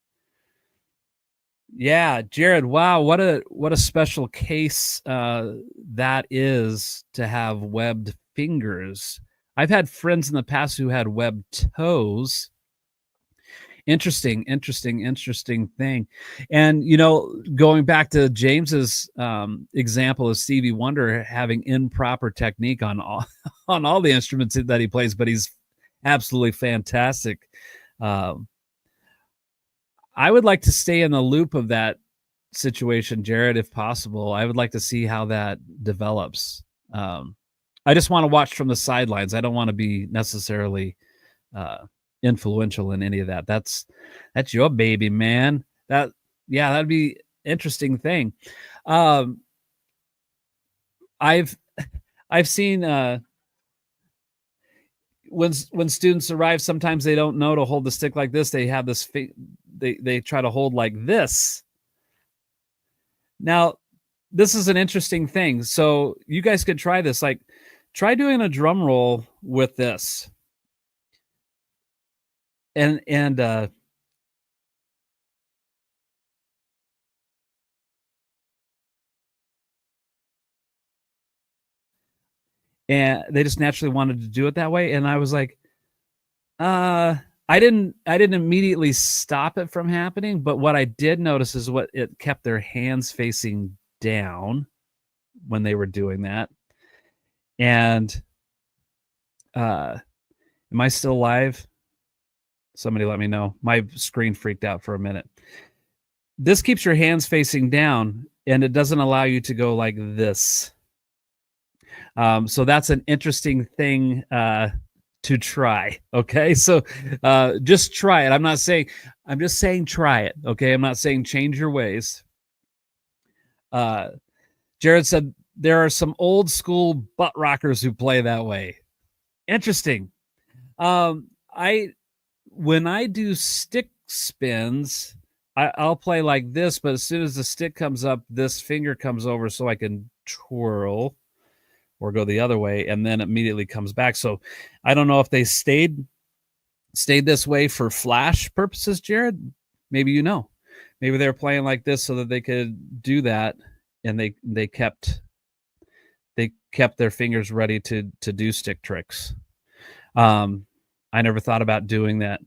Yeah, Jared, wow, what a special case that is to have webbed fingers. I've had friends in the past who had webbed toes. Interesting thing. And, going back to James's example of Stevie Wonder having improper technique on all the instruments that he plays, but he's absolutely fantastic. I would like to stay in the loop of that situation, Jared, if possible. I would like to see how that develops. I just want to watch from the sidelines. I don't want to be necessarily influential in any of that. That's your baby, man. That'd be interesting thing. I've seen when students arrive, sometimes they don't know to hold the stick like this. They have this they try to hold like this. Now, this is an interesting thing. So you guys could try this. Like, try doing a drum roll with this. And they just naturally wanted to do it that way. And I was like, I didn't immediately stop it from happening, but what I did notice is what it kept their hands facing down when they were doing that. And am I still live? Somebody let me know. My screen freaked out for a minute. This keeps your hands facing down, and it doesn't allow you to go like this. So that's an interesting thing to try. Okay, so just try it. I'm just saying try it. Okay, I'm not saying change your ways. Jared said there are some old school butt rockers who play that way. Interesting. When I do stick spins, I'll play like this, but as soon as the stick comes up, this finger comes over so I can twirl or go the other way, and then immediately comes back. So I don't know if they stayed this way for flash purposes, Jared. Maybe maybe they're playing like this so that they could do that, and they kept their fingers ready to do stick tricks. I never thought about doing that.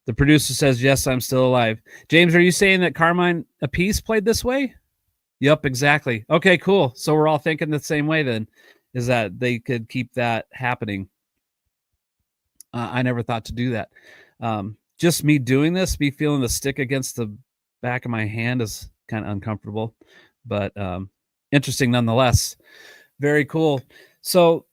The producer says, yes, I'm still alive. James, are you saying that Carmine Appice played this way? Yep, exactly. Okay, cool. So we're all thinking the same way then, is that they could keep that happening. I never thought to do that. just me doing this, me feeling the stick against the back of my hand is kind of uncomfortable, but interesting nonetheless. Very cool. So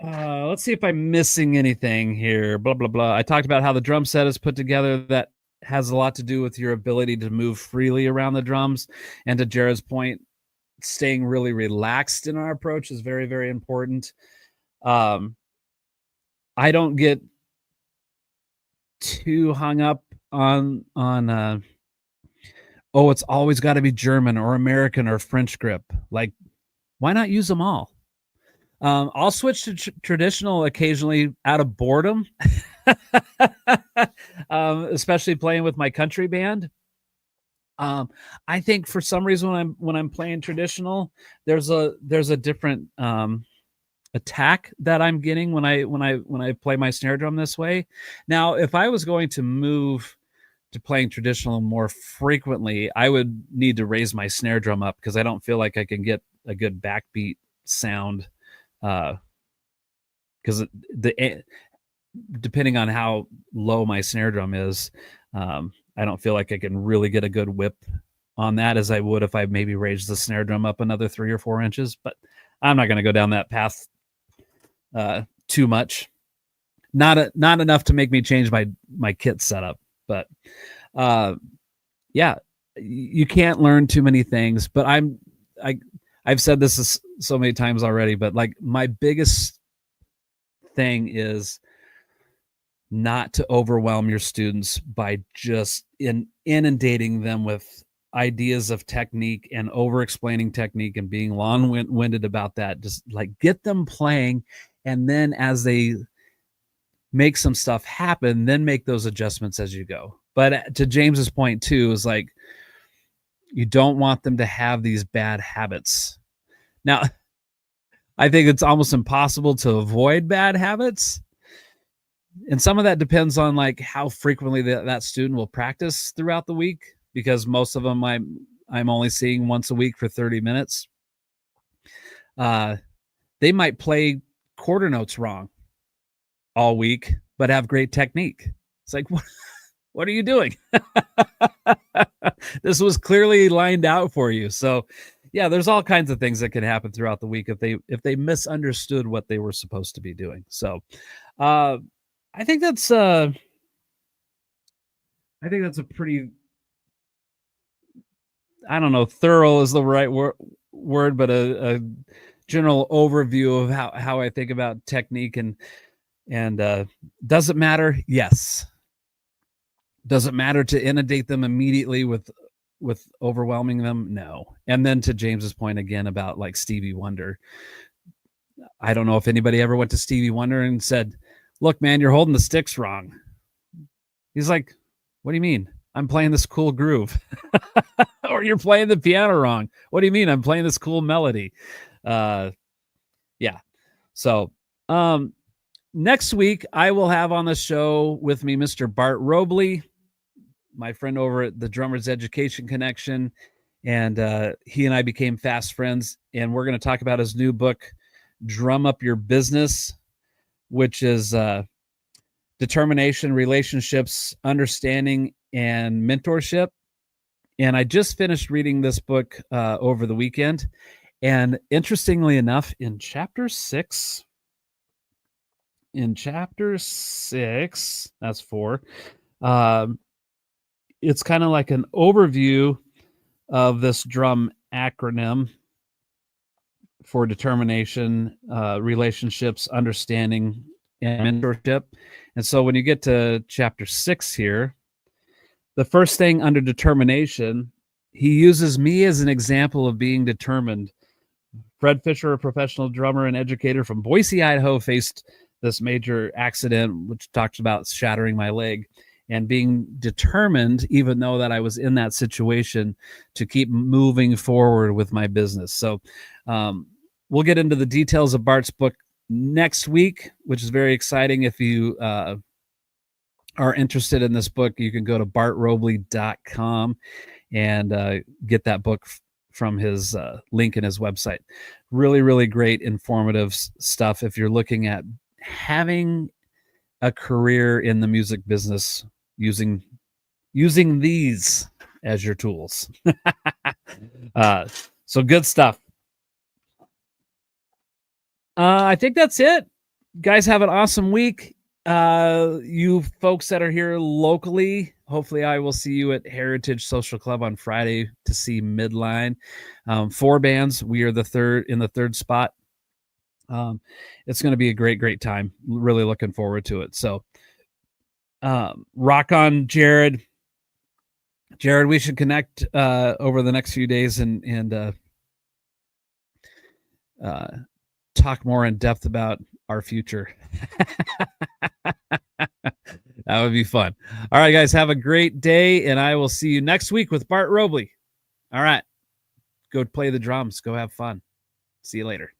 let's see if I'm missing anything here. Blah, blah, blah. I talked about how the drum set is put together. That has a lot to do with your ability to move freely around the drums. And to Jared's point, staying really relaxed in our approach is very, very important. I don't get too hung up on oh, it's always got to be German or American or French grip. Like, why not use them all? I'll switch to traditional occasionally out of boredom, especially playing with my country band. I think for some reason when I'm playing traditional, there's a different attack that I'm getting when I play my snare drum this way. Now, if I was going to move to playing traditional more frequently, I would need to raise my snare drum up because I don't feel like I can get a good backbeat sound. Because depending on how low my snare drum is, I don't feel like I can really get a good whip on that as I would if I maybe raised the snare drum up another 3 or 4 inches. But I'm not going to go down that path too much. Not enough to make me change my kit setup. But yeah, you can't learn too many things. But I've said this so many times already, but like my biggest thing is not to overwhelm your students by just inundating them with ideas of technique and over explaining technique and being long-winded about that. Just like get them playing, and then as they make some stuff happen, then make those adjustments as you go. But to James's point too, is like, you don't want them to have these bad habits. Now, I think it's almost impossible to avoid bad habits. And some of that depends on like how frequently that student will practice throughout the week, because most of them I'm only seeing once a week for 30 minutes. They might play quarter notes wrong all week, but have great technique. It's like, what are you doing? This was clearly lined out for you. So yeah, there's all kinds of things that can happen throughout the week if they misunderstood what they were supposed to be doing. So I think that's a pretty, I don't know, thorough is the right word, but a general overview of how I think about technique. And does it matter? Yes. Does it matter to inundate them immediately with overwhelming them? No. And then to James's point again about like Stevie Wonder, I don't know if anybody ever went to Stevie Wonder and said, "Look, man, you're holding the sticks wrong." He's like, "What do you mean? I'm playing this cool groove." Or you're playing the piano wrong. What do you mean? I'm playing this cool melody. Yeah. So next week I will have on the show with me Mr. Bart Robley, my friend over at the Drummers Education Connection, and he and I became fast friends, and we're going to talk about his new book, Drum Up Your Business, which is determination, relationships, understanding, and mentorship. And I just finished reading this book over the weekend, and interestingly enough, in chapter 6, that's 4, it's kind of like an overview of this drum acronym for determination, relationships, understanding, and mentorship. And so when you get to chapter 6 here, the first thing under determination, he uses me as an example of being determined. Fred Fisher, a professional drummer and educator from Boise, Idaho, faced this major accident, which talks about shattering my leg, and being determined, even though that I was in that situation, to keep moving forward with my business. So we'll get into the details of Bart's book next week, which is very exciting. If you are interested in this book, you can go to bartrobley.com and get that book from his link in his website. Really, really great, informative stuff if you're looking at having a career in the music business using these as your tools. So good stuff. I think that's it. Guys, have an awesome week. You folks that are here locally, hopefully I will see you at Heritage Social Club on Friday to see Midline. 4 bands. We are the third spot. It's going to be a great time. Really looking forward to it. So rock on, Jared. Jared, we should connect over the next few days and talk more in depth about our future. That would be fun. All right, guys, have a great day, and I will see you next week with Bart Robley. All right, go play the drums. Go have fun. See you later.